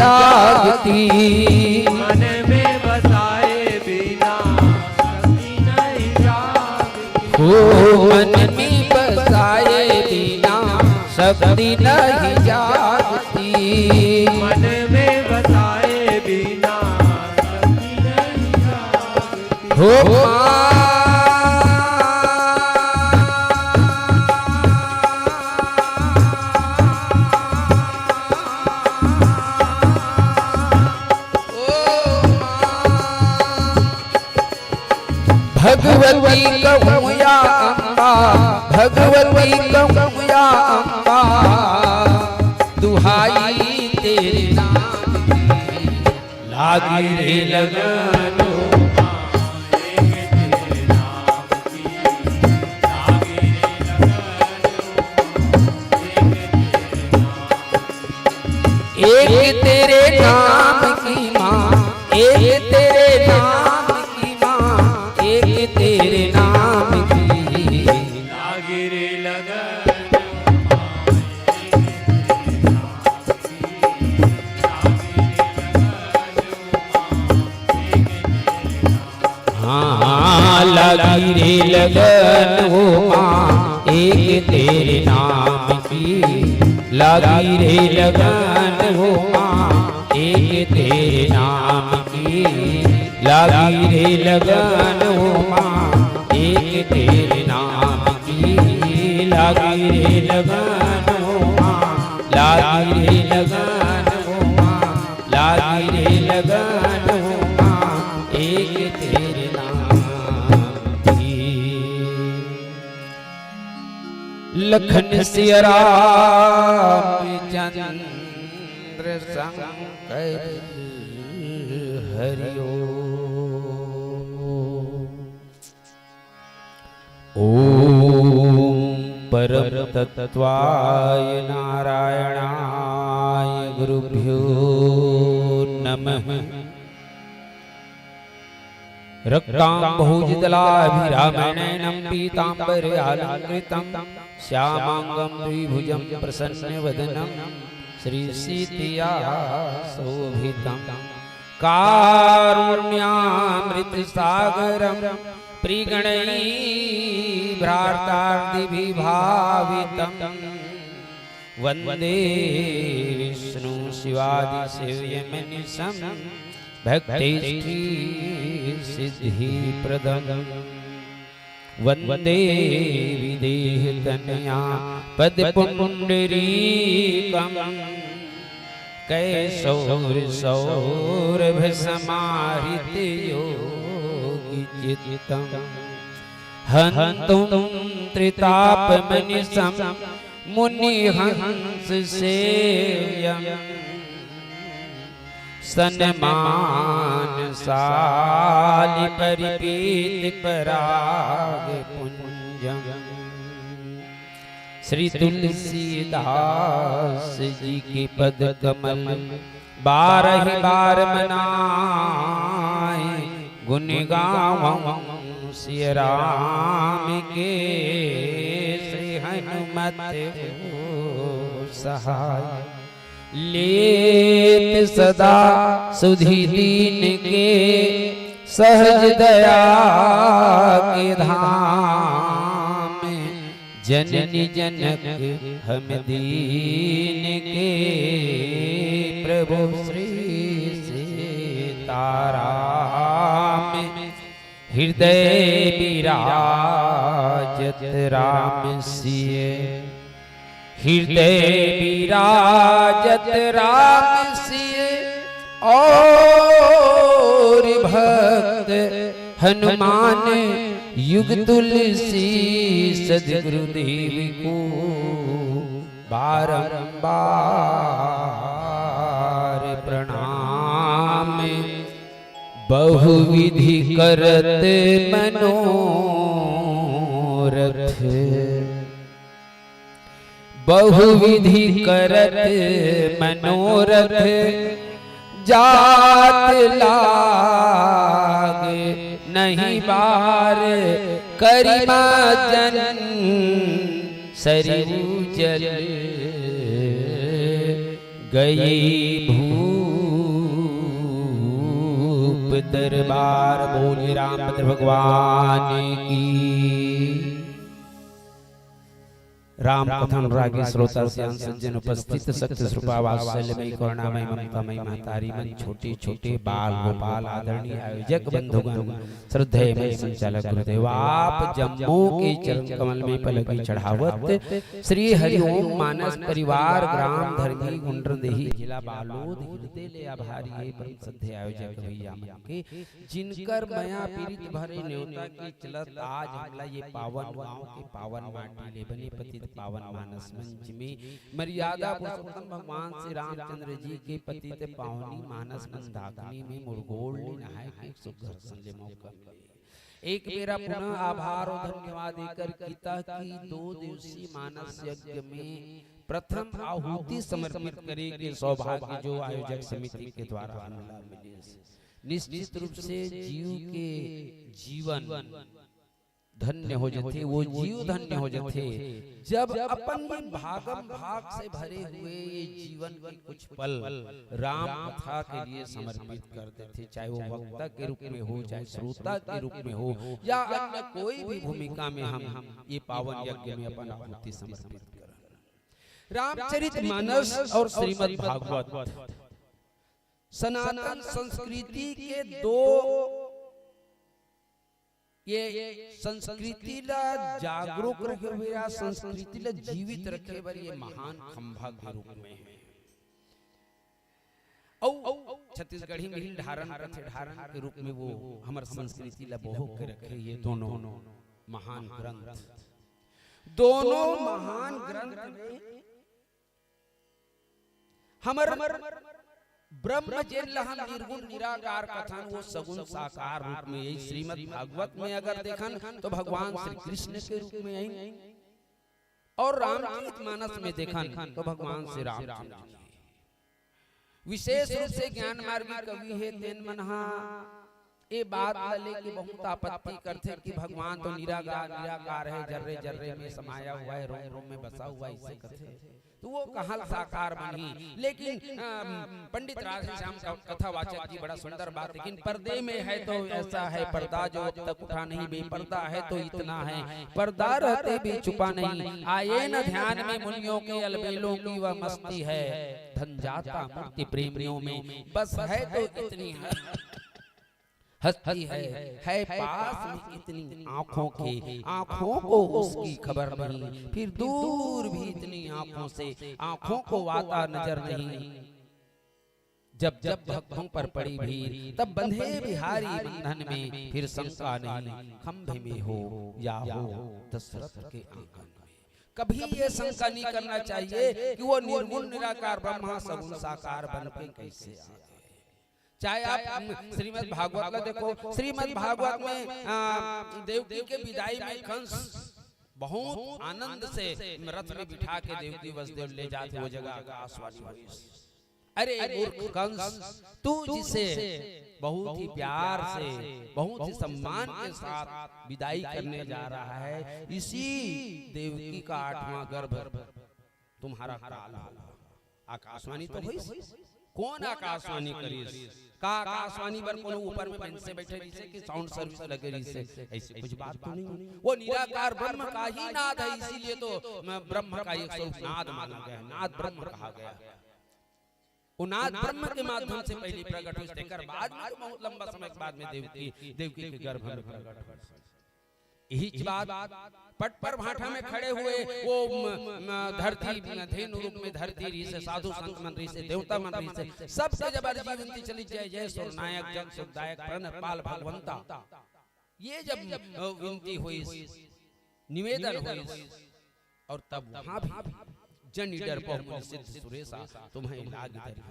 जागती। मन में बसाए बिना शक्ति नहीं जागती। हो मन में बसाए बिना शक्ति नहीं जागती। मन में बसाए बिना शक्ति नहीं जागती। हो भगवती कहूँ या अम्बा, भगवती कहूँ या अम्बा, दुहाई तेरे नाम की लागी रे लगन। एक तेरे नाम की माँ, एक तेरे नाम की माँ, एक तेरे नाम की लागी रे लगन। हाँ लगी रे लगन हो माँ एक तेरे नाम की, लगी रे लगन हो माँ एक तेरे नाम की, लगी रे लगन हो माँ एक तेरे नाम की, लगी रे लगन हो माँ, लगी रे लगन हो माँ, लगी रे लगन हो माँ एक तेरे नाम की। लखन सिया रामचंद्र शंकर हरिओ। ओम परम तत्वाय नारायणाय गुरुभ्यो नमः। रक्ताम्भोजदलाभिरामेण पीताम्बरयालङ्कृतं श्यामाङ्गं द्विभुजं प्रसन्नवदनं श्रीसीतया शोभितं। कारुण्यामृतसागरं प्रिगणैर्भ्रातार्दिभिभावितं वन्दे विष्णु शिवादिसेव्यमनिशं भक्तिष्ठी सिद्धिप्रदं। वन्दे विदेहतनया पद्मपुण्डरीकं कैशौरसौरभसमाहृतयोगिचित्तं हन्तुं त्रितापमनिशं मुनिहंससेव्यम् सन्मानशालि परिपीत पराग पुंजम। श्री तुलसीदास जी के पद कमल 12 बार मनाए, गुण गावं सिया राम के श्री हनुमत हो सहाय। लेत सदा सुधि दीन के सहज दया के धाम, जननी जनक हम दीन के प्रभु श्री सीताराम। हृदय विराजत राम सिए, हृदय विराजत राम सिए, और भक्त हनुमान युग तुलसी सद्गुरुदेव को बारंबार प्रणाम। बहुविधि करत मनोरथ, बहुविधि करत मनोरथ, जात लाग नहीं बार करिमा जन सरयू जल गई भू दरबार बोले रामभद्र भगवान की। राम कथन रागी श्रोता श्याम सज्जन उपस्थित सत्य श्रुपा वात्सल्यमयी करुणामयी ममतामयी महतारी मन छोटे छोटे बाल गोपाल आदरणीय आयोजक बंधुगण श्रद्धेय संचालक गुरुदेव आप जम्मू के चरण कमल में पलकी चढ़ावत श्री हरिओम मानस परिवार ग्राम धरती गुंडरदेही जिला बालोद हृदय ले आभारी परम श्रद्धेय आयोजक भैया मन के जिनकर माया पीड़ित भरे न्योता के चलत आज हमला ये पावन गांव के पावन माटी ले बने पति पावन मानस मंच में मर्यादा पुरुषोत्तम भगवान श्री रामचंद्र जी के पतित पावनी मानस मंदाकिनी में मुरगोड़ ले नहाए के सुख दर्शन ले मौका मिले। एक मेरा पुनः आभार और धन्यवाद देकर गीता की 2 दिवसीय मानस यज्ञ में प्रथम आहुति समर्पित करे के सौभाग्य जो आयोजक समिति के द्वारा मिले। निश्चित रूप से जीव के जीवन धन्य हो जाते, वो जीव धन्य हो जाते जब अपन ये भागम भाग से भरे हुए ये जीवन के कुछ पल राम कथा के लिए समर्पित कर देते, चाहे वो वक्ता के रूप में हो, चाहे श्रोता के रूप में हो, या अन्य कोई भी भूमिका में हम ये पावन यज्ञ में अपन आहुति समर्पित कर। रामचरितमानस और श्रीमद् भागवत सनातन संस्कृति के 2 ये संस्कृति ला जागरूक रखे हुए, संस्कृति ला जीवित रखे बर ये महान खंभा के रूप में है। छत्तीसगढ़ी में धारण के रूप में वो हमार संस्कृति ला बहु के रखे ये दोनों महान ग्रंथ। दोनों महान ग्रंथ में हमार ब्रह्म जिन लहन निर्गुण निराकार कथन वो सगुण साकार रूप में यही श्रीमद् भागवत में अगर देखन तो भगवान श्री कृष्ण के रूप में आई, और रामचरितमानस में देखन तो भगवान श्री रामचंद्र जी। विशेष रूप से ज्ञान मार्गी कवि है तेन मनहा ये बात लेके बहुत आपत्ति करते कि भगवान तो निराकार है, जर्रे जर्रे में समाया हुआ है, रोम रोम में बसा हुआ है, इसे कहते तो वो कहाँ साकार बनी। लेकिन पंडित राधेश्याम कथावाचक जी बड़ा सुंदर बात, लेकिन पर्दे में है तो ऐसा है, पर्दा जो अब तक उठा नहीं, बेपर्दा है तो इतना है, पर्दा रहते भी छुपा नहीं, आए न ध्यान में मुनियों के अलबेलों की वह मस्ती है, धन जाता मुक्ति प्रेमियों में बस है तो इतनी है, हस्ती है पास में इतनी आँखों को उसकी खबर नहीं, फिर दूर भी इतनी आँखों से आँखों को वाता नजर नहीं, जब जब भक्तों पर पड़ी भीड़ तब बंधे बिहारी बंधन में, फिर शंका नहीं खंभे में हो या हो दशरथ के आंगन में। कभी ये शंका नहीं करना चाहिए कि वो निर्गुण निराकार ब्रह्मा सगुण साकार बन के कैसे आए। चाहे आप श्रीमद् भागवत देखो, श्रीमद् भागवत में देवकी के विदाई में कंस बहुत आनंद से रथ में बिठा के देवकी वसुदेव ले जाते वो जगह आकाशवाणी हुई, अरे मूर्ख कंस तू जिसे बहुत ही प्यार से बहुत ही सम्मान के साथ विदाई करने जा रहा है, इसी देवकी का 8वां गर्भ तुम्हारा काल आकाशवाणी तो हुई। कौन आकाशवाणी करी का आकाशवाणी पर कोनो ऊपर में बेंच से बैठे जैसे कि साउंड सर्विस लगे जैसे, ऐसी कुछ बात तो नहीं। वो निराकार ब्रह्म का ही नाद है, इसीलिए तो ब्रह्म का एक स्वरूप नाद माना गया है, नाद ब्रह्म कहा गया है। वो नाद ब्रह्म के माध्यम से पहले प्रकट हुई, देकर बाद में बहुत लंबा समय के बाद में देवकी के गर्भ में प्रकट हुआ। यही बात पट पर भाठा में खड़े हुए वो धरती धेनु रूप में धरती रही से, साधु संत मन रही से, देवता मन रही से, सबसे जबरदस्ती विनती चली जय जय सुर नायक जग सुखदायक प्रण पाल भगवंता, ये जब विनती हुई निवेदन हुई, और तब वहां भी जन निडर बहु सिद्ध सुरेशा तुम्हें लाग धरि।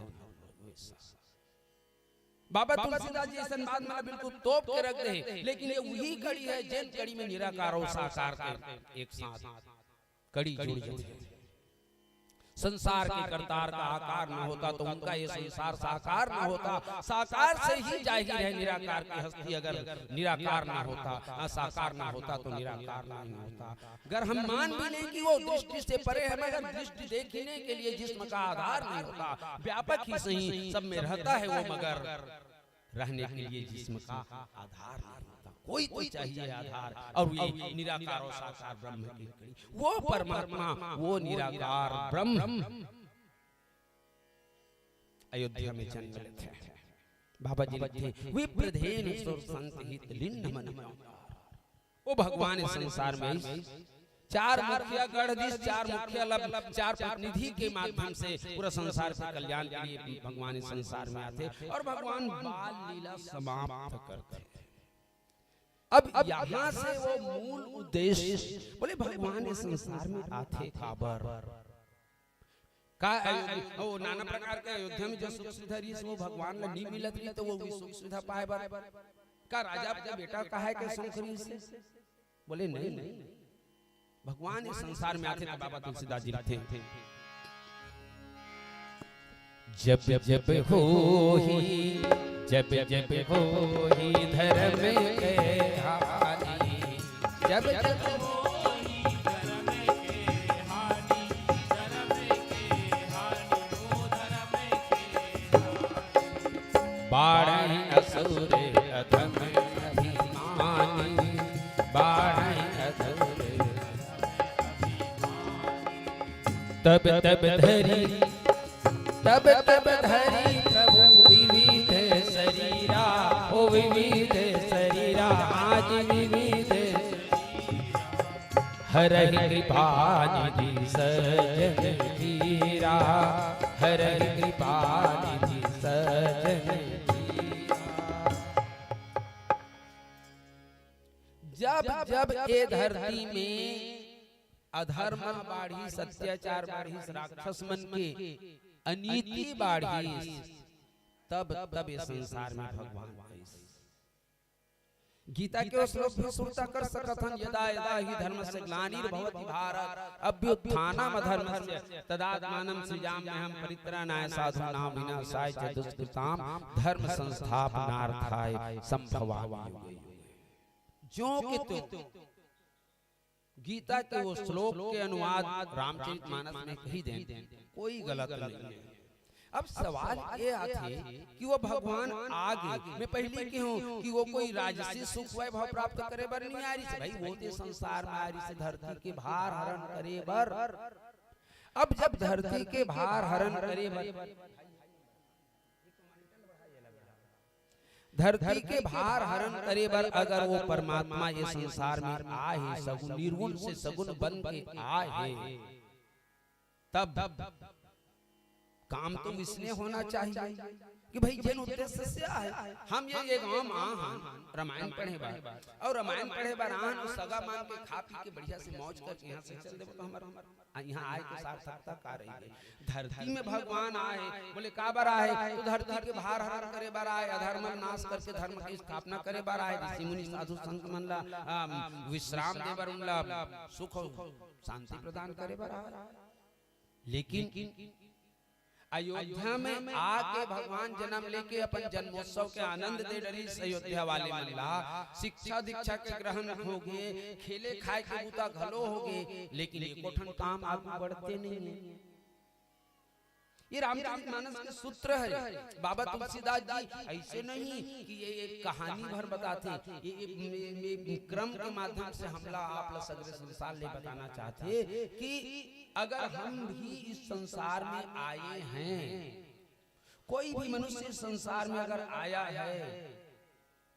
बाबा तुलसीदास जी ऐसा बात मतलब बिल्कुल तोप के रख दे, लेकिन ये वही कड़ी है जिन कड़ी में निराकार और साकार के एक साथ कड़ी जुड़ जाती है। संसार के करतार का आकार न होता तो उनका ये संसार साकार न होता, साकार से ही जाहिर है निराकार की हस्ती, अगर निराकार ना होता साकार ना होता तो निराकार नहीं होता। अगर हम मान भी लें कि वो दृष्टि से परे है, मगर दृष्टि देखने के लिए जिस्म का आधार नहीं होता, व्यापक ही सही सब में रहता है वो, मगर रहने के लिए जिस्म का आधार नहीं होता, कोई तो चाहिए आधार, और ये निराकार और साकार ब्रह्म की लकड़ी, वो परमात्मा, वो निराकार ब्रह्म अयोध्या में जन्म लेते हैं। बाबा जी लिखते विप्रधेन सुर संत हित लिन्न मन, वो भगवान इस संसार में चार मुखिया गढ़धीश, चार मुखिया लब, चार प्रतिनिधि के माध्यम से पूरा संसार के कल्याण के लिए भगवान इस संसार में आते और भगवान बाल लीला समाप्त करते। अब यहाँ से वो मूल उद्देश्य, बोले भगवान इस संसार में आते काबर का, वो नाना प्रकार के अयोध्या में जो सुख सुविधा रही वो भगवान ने नहीं मिलत रही, तो वो सुख सुविधा पाए बार का राजा का बेटा कहा है कि संकरी से, बोले नहीं, भगवान इस संसार में आते थे। बाबा तुलसीदास जी लिखते हैं जब जब होही धर्म के हानि, जब जब होही धर्म के हानि, धर्म के हानि, ओ धर्म के हानि, बाढ़ असुर अधम अभिमानी, बाढ़ असुर तब तब धरी, तब तब धरी प्रभु विविध शरीरा, ओ विविध शरीरा, आज विविध हरहि कृपा निधि सजन धीरा, हरहि कृपा निधि सजन धीरा। जब जब ये धरती में अधर्म बाढ़ी, सत्याचार बाढ़ी, राक्षस मन के अनीति बाढ़ी, तब तब ये संसार में भगवान गीता के श्लोक भी सुनता कर सकथन, यदा यदा ही धर्म से ग्लानिर्भवति भारत अभ्युत्थानम् अधर्मस्य तदात्मानं सृजाम्यहं परित्राणाय साधूनां विनाशाय च दुष्कृतां धर्म संस्थापनार्थाय संभवामि। जो कि तो गीता के वो श्लोक के अनुवाद रामचरितमानस में कही दें, कोई गलत नहीं है। अब सवाल ये आते कि वो भगवान आगे मैं पहले की हूँ कि वो कोई राजसी सुख वैभव प्राप्त करे बर नहीं आ रही से, भाई वो ते संसार में आ रही से धरती के भार हरण करे बर। अब जब धरती के भार हरण करे बर, धरती के भार हरण करे बर अगर वो परमात्मा ये संसार में आए, सगुण निर्गुण से सगुण बन के आए, तब काम तो इसलिए होना चाहिए कि भाई जन उद्देश्य से आए। हम ये गांव में रामायण पढ़े बार और रामायण पढ़े बार आन और सगा मान के खा पी के बढ़िया से मौज करके यहाँ से चल देबो तो हमारा यहाँ आए तो सार्थकता का रही है। धरती में भगवान आए, बोले का बार आए तो धरती के भार हरण करे बार आए, अधर्म नाश करके धर्म की स्थापना करे बार आए, ऋषि मुनि साधु संत मन ला विश्राम दे बार उनला सुख शांति प्रदान करे बार आए। लेकिन अयोध्या में आके भगवान जन्म लेके अपन जन्मोत्सव के आनंद दे डरी अयोध्या वाले मल्ला, शिक्षा दीक्षा के ग्रहण हो गए, खेले खाए के बूता घलो हो गए, लेकिन ये कोठन काम आगे बढ़ते नहीं है। ये रामचरितमानस के सूत्र है। बाबा तुलसीदास जी ऐसे नहीं कि ये एक कहानी भर बताते, ये क्रम के माध्यम से हमला आप सगरे संसार ले बताना चाहते कि अगर हम भी इस संसार में आए हैं, कोई भी मनुष्य इस संसार में अगर आया है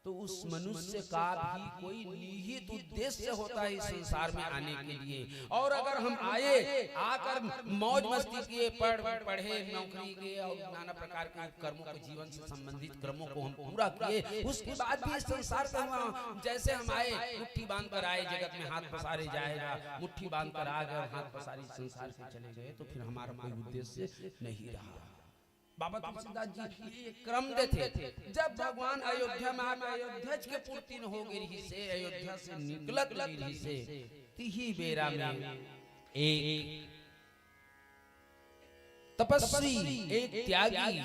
तो उस मनुष्य का भी कोई निहित उद्देश्य होता है इस संसार में आने के लिए। और अगर हम आए आकर मौज मस्ती किए, पढ़े नौकरी किए और नाना प्रकार के कर्मों को, जीवन से संबंधित कर्मों को हम पूरा किए, उसके बाद भी इस संसार का जैसे हम आए मुट्ठी बांध कर आए, जगत में हाथ पसारे जाएगा, मुट्ठी बांध कर आ गए, हाथ पसारी संसार से चले गए, तो फिर हमारा कोई उद्देश्य नहीं रहा। बाबा तुलसीदास जी ये क्रम देते, जब भगवान अयोध्या में आके अयोध्या के पूर्ति न हो गई से, अयोध्या से निकलत लगी से, तिही बेरा में एक तपस्वी, एक त्यागी,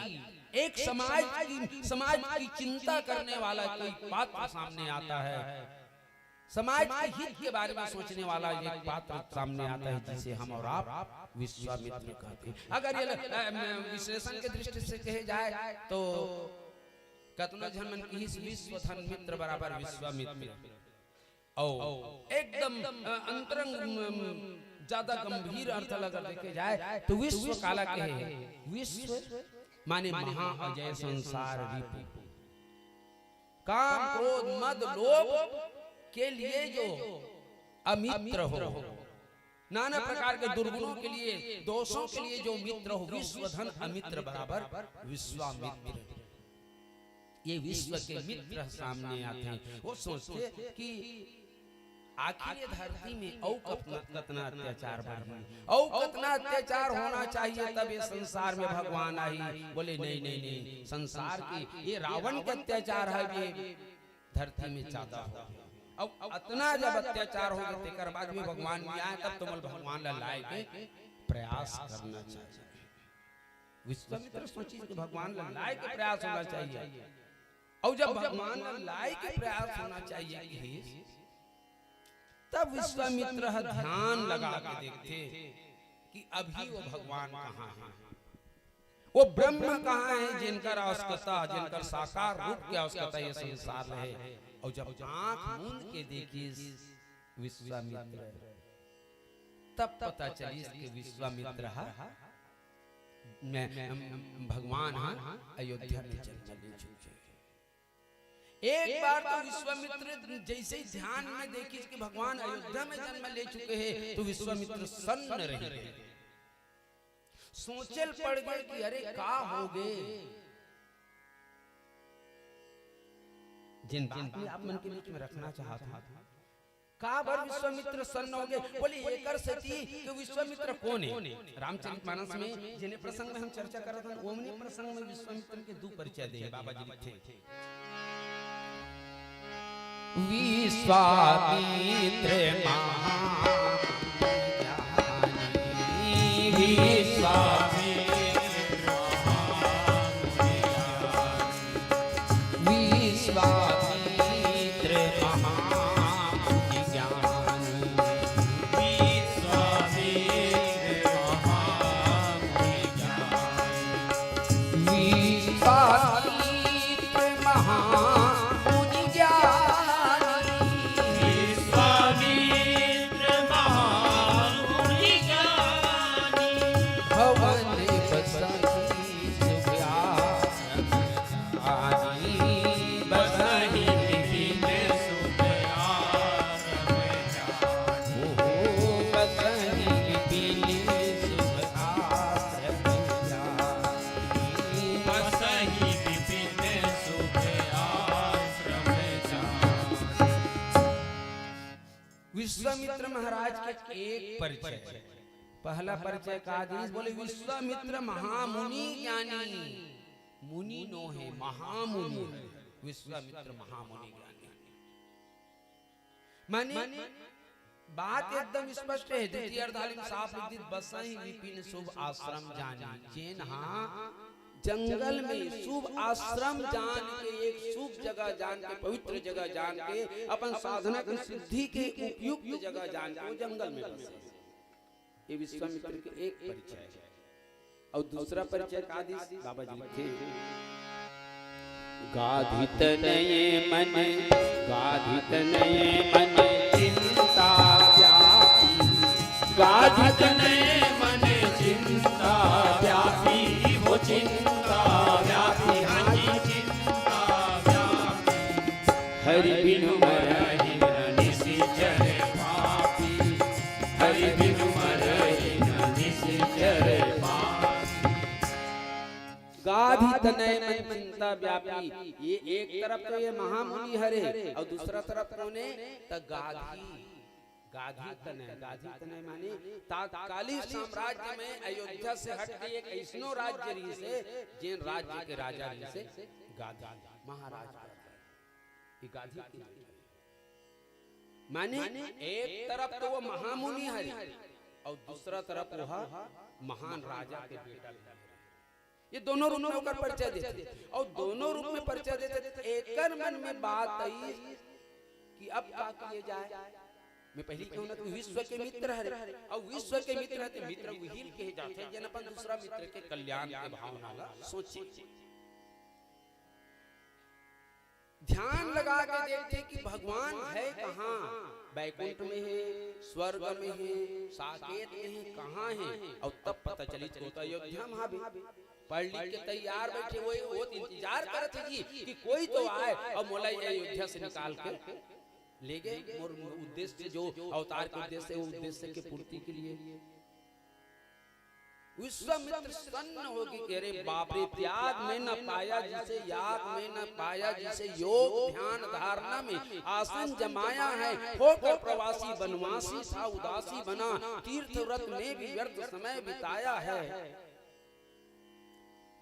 एक समाज की चिंता करने वाला कोई पात्र सामने आता है, समाज के हित के बारे में सोचने वाला एक पात्र सामने आता है, जिसे हम और आप विश्वामित्र कहते हैं। अगर ये विश्लेषण के दृष्टि से कहे जाए तो कतना जन मन की विश्व धन मित्र बराबर विश्वामित्र। और एकदम अंतरंग ज्यादा गंभीर अर्थ अगर देखे जाए तो विश्व काला के है, विश्व माने महा अजय संसार रिपु, काम क्रोध मद लोभ के लिए जो अमित्र हो, नाना प्रकार के दुर्गुणों के लिए दोषों के लिए जो मित्र हो, विश्व धन अमित्र बराबर विश्वामित्र। ये विश्व के मित्र सामने आते हैं। वो सोचते कि आखिर ये धरती में औ कतना अत्याचार बढ़ी, औ कतना अत्याचार होना चाहिए तब ये संसार में भगवान आई। बोले नहीं नहीं नहीं, संसार की ये रावण के अत्याचार है, ये धरती में ज्यादा हो। अब इतना जब अत्याचार हो गए तेकर बाद भी भगवान भी आए, तब तुम भगवान लाए के प्रयास करना चाहिए। विश्वामित्र सोची कि भगवान लाए के प्रयास होना चाहिए। और जब भगवान लाए के प्रयास होना चाहिए तब विश्वामित्र ध्यान लगा के देखते कि अभी वो भगवान कहाँ है, वो ब्रह्म कहाँ है जिनका आवश्यकता, जिनका साकार रूप की आवश्यकता ये संसार है। और जब आंख मूंद के देखी विश्वामित्र, तब पता चली कि विश्वामित्र भगवान अयोध्या में जन्म ले चुके। एक बार तो विश्वामित्र जैसे ही ध्यान में देखी कि भगवान अयोध्या में जन्म ले चुके हैं तो विश्वामित्र सन्न रहे, सोचल पड़ गए कि अरे का हो गए। जिन बात में आप मन के बीच में रखना चाहता का बार विश्वामित्र सन्न हो गए। बोले एकर सती कि विश्वामित्र कौन है। रामचरितमानस में जिन्हें प्रसंग में हम चर्चा कर रहे थे, ओमनी प्रसंग में विश्वामित्र के दो परिचय दिए बाबा जी लिखे। विश्वामित्र महाज्ञानी, विश्वामित्र महाराज के एक परिचय, पहला परिचय का आदेश बोले विश्वामित्र महामुनि ज्ञानी, मुनि नो है महामुनि, विश्वामित्र महामुनि ज्ञानी। माने बात एकदम स्पष्ट है। द्वितीय अर्धाली में साफ लिखित बसहि विपिन शुभ आश्रम जानी, जेन जंगल में शुभ आश्रम जान के, एक शुभ जगह जान के, पवित्र जगह जान के, अपन साधना की सिद्धि के उपयुक्त जगह जान के वो जंगल में बसे। ये विश्वामित्र के एक परिचय है। और दूसरा परिचय का आदेश बाबा जी लिखे, गाधित नये मन, गाधित नये मन चिंता व्यापी, गाधित नये मन चिंता व्यापी, वो चिंता व्यापी, हाँ चिंता व्यापी, हरि बिनु मरहि न निशिचर पापी, हरि बिनु मरहि न निशिचर पापी। गाधित नये मन चिंता व्यापी, ये एक तरफ तो ये महामुनि हरे और दूसरा तरफ कौन है तो गाधी, गाधी तनय माने तात्कालिक साम्राज्य में अयोध्या से हट के एक ऐसनो राज्य रही से जिन राज्य के राजा रही से गाधी महाराज, ये गाधी की माने एक तरफ तो वो महामुनि हरि और दूसरा तरफ वो महान राजा के बेटा। ये दोनों रूप में होकर परिचय देते और दोनों रूप में परिचय देते। एक मन में बात आई कि अब क्या किए जाए। मैं पहले कहूँ ना तो विश्व के मित्र है और विश्व के मित्र है मित्र वही कहे जाते हैं जन अपन दूसरा मित्र के कल्याण के भावना ला सोचे। ध्यान लगा के देखते कि भगवान है कहाँ, बैकुंठ में है, स्वर्ग में है, साकेत में है, कहाँ है। और तब पता चली तो अयोध्या में पढ़ लिख के तैयार बैठे वो इंतजार करते जी कि कोई तो आए और मोला अयोध्या से निकाल के ले गए। और उद्देश्य जो अवतार के उद्देश्य वो उद्देश्य के पूर्ति के लिए विश्वामित्र सन्न होगी कह रहे बाप रे, त्याग में न पाया जिसे, याग में न पाया जिसे, योग ध्यान धारणा में आसन जमाया है, होकर प्रवासी बनवासी था उदासी बना, तीर्थ व्रत में भी व्यर्थ समय बिताया है।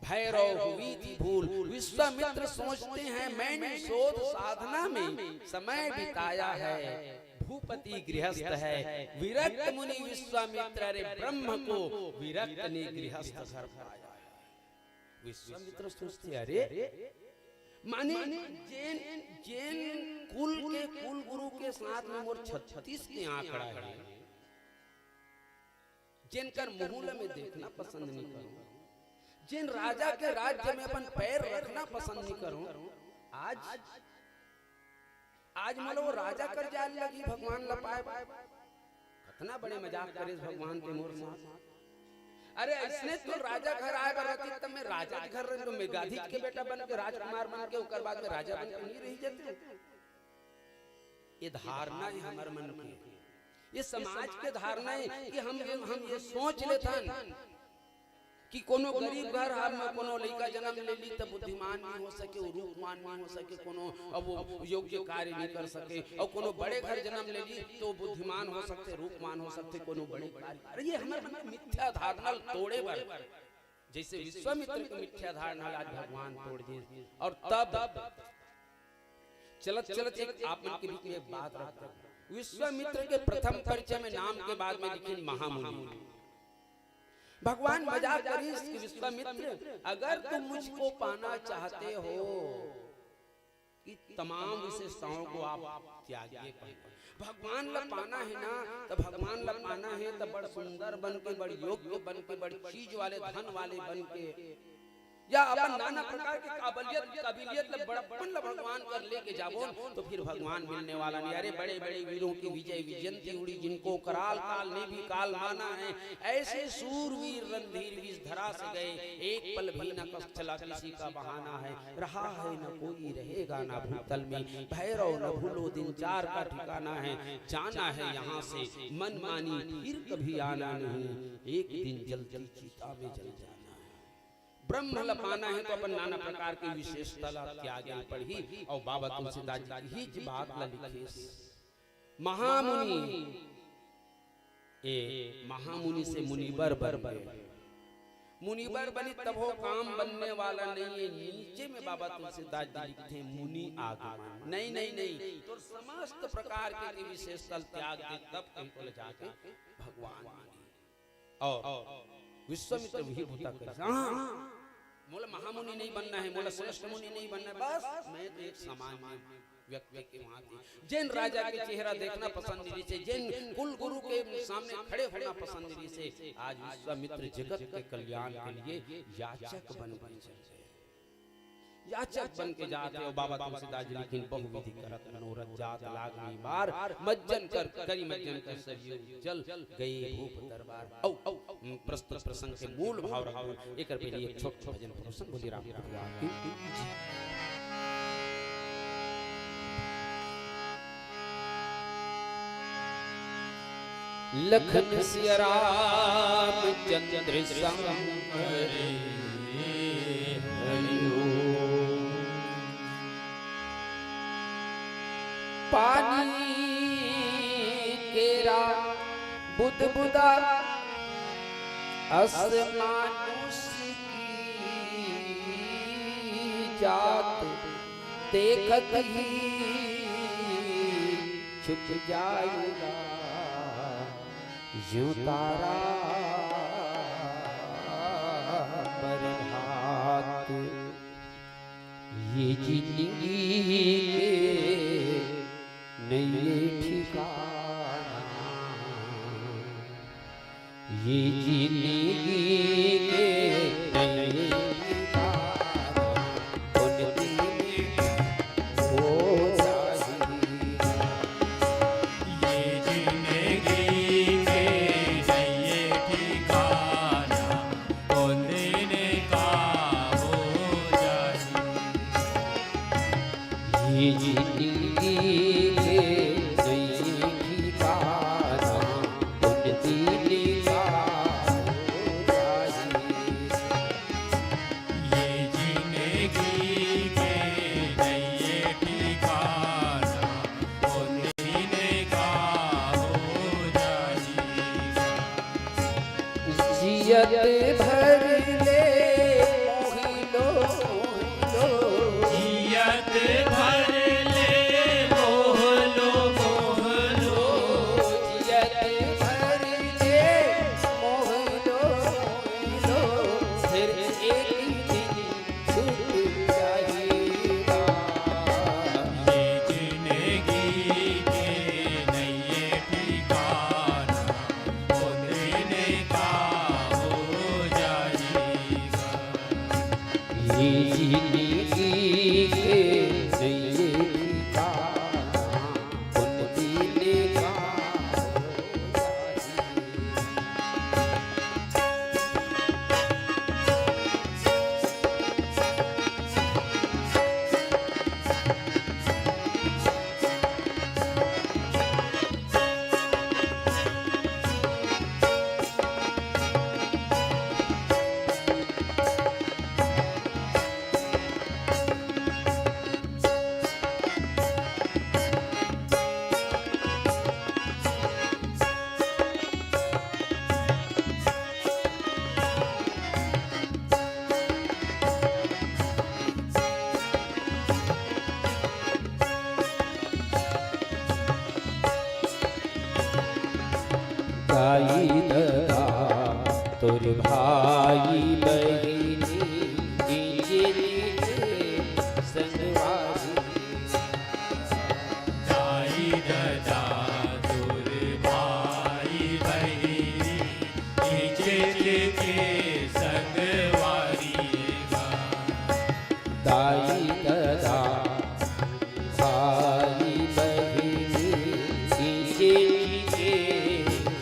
भैरव हुई थी भूल, विश्वामित्र सोचते हैं मैंने शोध साधना में समय बिताया है। भूपति गृहस्थ है, विरक्त मुनि विश्वामित्र, अरे ब्रह्म को विरक्त ने गृहस्थ घर पाया। विश्वामित्र सोचते अरे माने जैन कुल के कुल गुरु के साथ में मोर 36 के आंकड़ा है, जिनकर मुहूल में देखना पसंद नहीं करूं, जिन राजा के राज्य में अपन पैर रखना पसंद नहीं करूं, आज मतलब वो राजा कर जाने लगी भगवान लपाए। कितना बड़े मजाक करे भगवान के मोर साथ। अरे इसने तो राजा घर आए रहती तब मैं राजा के घर रह तो मैं गाधी के बेटा बन के राजकुमार बन के उकर बाद में राजा बन के नहीं रह जाते। ये धारणा है हमारे मन की, ये समाज के धारणा है कि हम ये सोच लेथन कि कोनो गरीब घर हाल में कोनो लड़का जन्म ले ली तो बुद्धिमान नहीं हो सके, रूपमान नहीं हो सके, कोनो अब वो योग्य कार्य नहीं कर सके, और कोनो बड़े घर जन्म ले ली तो बुद्धिमान हो सकते, रूपमान हो सकते, कोनो बड़े कार्य। अरे ये हमारे मन में मिथ्या धारणा तोड़े बर, जैसे विश्वामित्र की मिथ्या धारणा आज भगवान तोड़ दिए। और तब चलत चलत एक आप मन के बीच में एक बात रखता हूं। विश्वामित्र के प्रथम परिचय में नाम के बाद में लिखी महामुनि। भगवान मजाक करी विश्वामित्र, अगर तुम मुझको पाना चाहते हो कि तमाम विशेषताओं को आप त्यागिए, भगवान ला पाना है ना, तो भगवान ला पाना है तो बड़ सुंदर बन के, बड़ योग्य बन के, बड़ी चीज वाले धन वाले बन के, या अपन नाना प्रकार की काबिलियत बड़प्पन ला भगवान कर लेके जाबो तो फिर भगवान मिलने वाला नहीं। अरे बड़े बड़े वीरों की विजय विजयंती उड़ी, जिनको कराल काल ने भी काल माना है, ऐसे सूरवीर रणधीर विष धरा से गए, एक पल भी न कष्ट चला किसी का बहाना है, रहा है न कोई रहेगा ना भूतल में, भैरव न भूलो दिन चार का ठिकाना है, जाना है यहाँ से मन मानी फिर कभी आना नहीं, एक दिन जल्दी चिता में जल जाना। ब्रह्म लपाना है तो अपन नाना प्रकार की विशेषता त्याग पढ़ी। और बाबा तुलसीदास जी ही बात ला लिखे, महामुनि ए महामुनि से मुनिबर बन, मुनिबर बनी तब हो काम बनने वाला नहीं है। नीचे में बाबा तुलसीदास जी लिखते मुनि आगमन, नहीं नहीं नहीं, तो समस्त प्रकार की विशेषता त्याग दे तब कहीं जाके भगवान। और विश्वामित्र भी भूता कर मोला महामुनि नहीं बनना है, मोला श्रेष्ठ मुनि नहीं बनना है, बस मैं तो एक सामान्य व्यक्ति के वहां थी। जिन राजा के चेहरा देखना पसंद नहीं से, जिन कुल गुरु के सामने खड़े होना पसंद नहीं से, आज विश्वामित्र जगत के कल्याण के लिए याचक बन गए, याचक बन के जाते हो। बाबा तुलसीदास जी लेकिन बहुविधि करत मनोरथ जात लागनी बार, मज्जन कर करी मज्जन कर सरयू जल गए भूप दरबार। औ प्रस्तुत प्रसंग के मूल भाव रहा एक पहले एक छोट छोट भजन प्रसंग बोली राम भगवान की। लखन सिया राम चंद्र संग पानी केरा बुध बुदा असमानुष की जात देखत ही छुप जाएगा यूं तारा बरभात। ये जिंदगी नहीं ठिकाना, ये जिंदगी के नहीं ठिकाना, ये जिंदगी के नई ठिकाना उन दिल का हो जाए। ये जिंदगी के नए ठिकाना उन दिन का हो जाएगा। जियत भर ले मोहिलो जियत भर ले मोह लो मोह लो। जियत भर ले मोहिलो फिर एक दिन छूट जाएगा। ये जिंदगी के नए ठिकाना उन दिन का हो जाएगा। ये जिंदगी के नए ठिकाना उन दिल का गाई दगा तोर भाई बहिनी संगवारी दाई ददा तुर भाई बहिनी नीचे के संगवारी गा। दाई ददा भाई बहिनी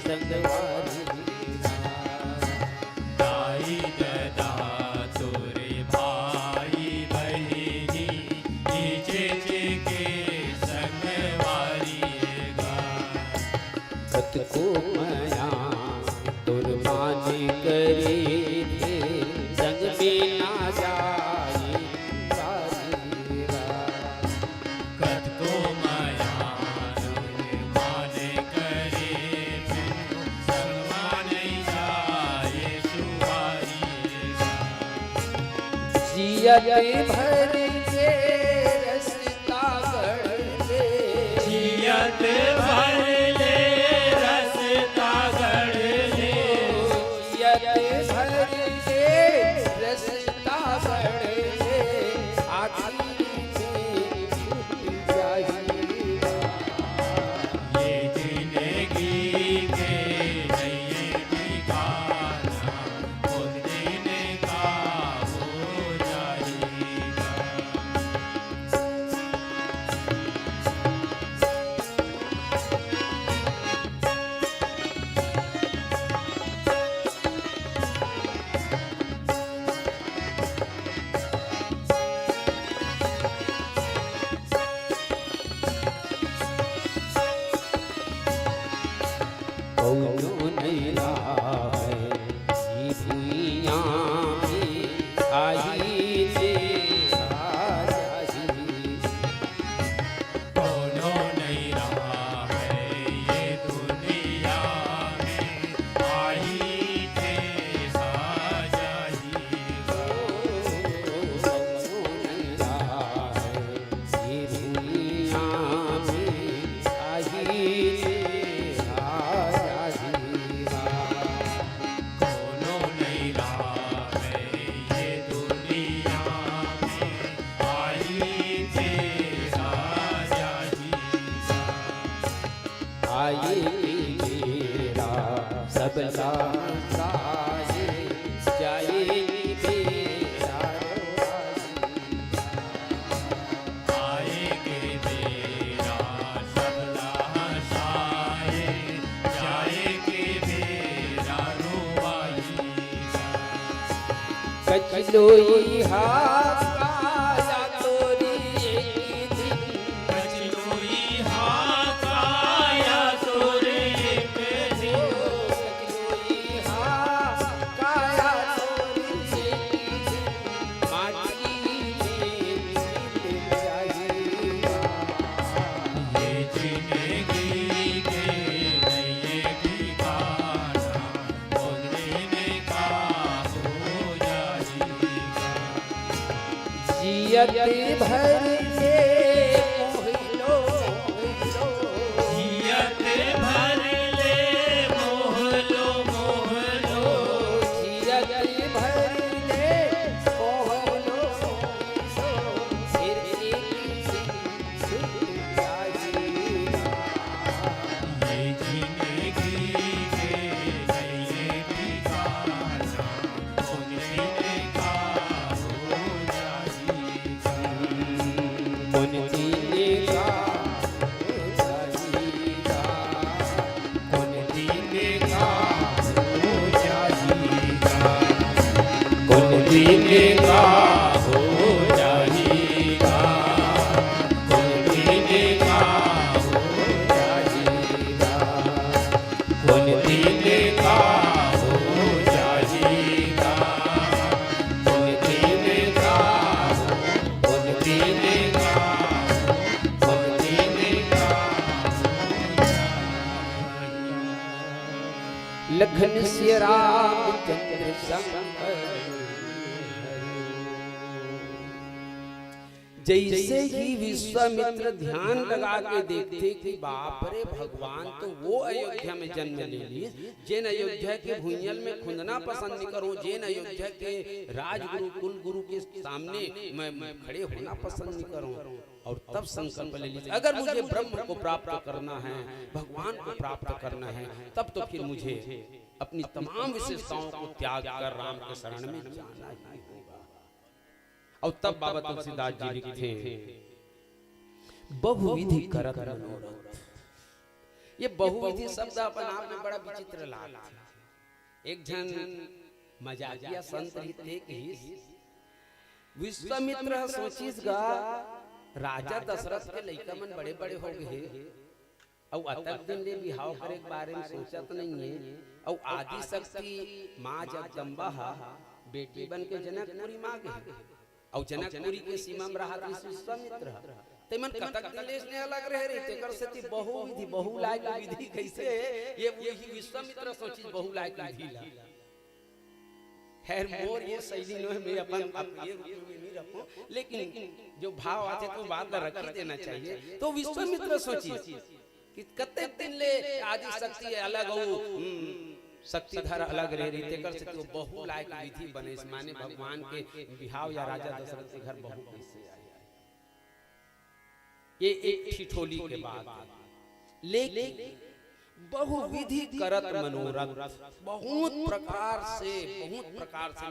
संगवारी दाई ददा तुर भाई बहिनी नीचे के संगवारी गा। कत को मया तुर मान करे थे संग में ना जाए कत को माया मान करे संगमा नहीं जाए सुवारी गा। जियत भर के रस्ता गढ़ ले जियत भर ले रस्ता गढ़ ले। जियत भर के रस्ता गढ़ ले आखिर में छूट जाएगा। ये जिंदगी के नए ठिकाना उन दिन का हो जाएगा। कौनो नैला है ये भुइयाँ में आई ले कौनो नहीं रहा है ये दुनिया में आई थे जाएगा। कौनो नैला है ये भुइयाँ में आई ले कौनो नहीं रहा है ये दुनिया में आई थे जाएगा। आए मेरा सब लाए जाए मेरा आएगे मेरा सब लाशाए जाएगे मेरा रुवाई। कचलोई हाथ का या तोरी एक दिन जियते भर ले मोहलो जियत भर ले मोहलो मोहलो जियते भर ले मोहलो फिर एक ये जिंदगी के नए ठिकाना उन दिन का हो जाएगा उन दीने का जाएगा उन दिन का हो जाएगा उन दीने का हो जाएगा उन दीने का हो जाएगा उन दीने का हो जाएगा उन दीने का उन दीने का उन दीने का लखन से रामचंद्र शंकर जैसे ही विश्वामित्र ध्यान लगा के देखते कि बाप रे भगवान तो वो अयोध्या में जन्म ले लिए जिन अयोध्या के भूइयल में खुंदना पसंद नहीं करो, जिन अयोध्या के राजगुरु कुल गुरु के सामने मैं खड़े होना पसंद नहीं करूं। और तब संकल्प ले लीजिए अगर मुझे ब्रह्म को प्राप्त करना है, भगवान को प्राप्त करना है, तब तो फिर मुझे अपनी तमाम विशेषताओं को त्याग कर राम के शरण में जाना ही होगा। और तब बाबा तुलसीदास जी लिखते बहुविधि करत मनोरथ। ये बहुविधि शब्द अपन आप में बड़ा विचित्र लागता है। एक जन मजाकिया संत थे कि विश्वामित्र सोचिसगा राजा दशरथ के लइका मन बड़े बड़े हो गए और अतक दिन ले बिहाव करे के बारे में सोचत नहीं है। और आदि शक्ति माँ जगदम्बा बेटी बन के जनकपुरी माँ गई और जनकपुरी के सीमा में रहा विश्वामित्र तेमन कतक दिलेश ने अलग रह रही तेकर से बहुविधि बहुलायक विधि कैसे ये वही विश्वामित्र सोची बहुलायक विधि ला। खैर मोर ये शैली नो है, मैं अपन ये रूप में नहीं रखूं, लेकिन जो भाव आते तो बात रख ही देना चाहिए। तो विश्वामित्र सोची कि कते दिन ले आदि शक्ति अलग हो शक्तिधर अलग रह रही तेकर से तो बहुलायक विधि बने माने भगवान के बिहाव या राजा दशरथ के घर बहु कैसे आए। ये एक ठिठोली के बाद लेकिन बहुविधि करत मनोरथ बहुत प्रकार से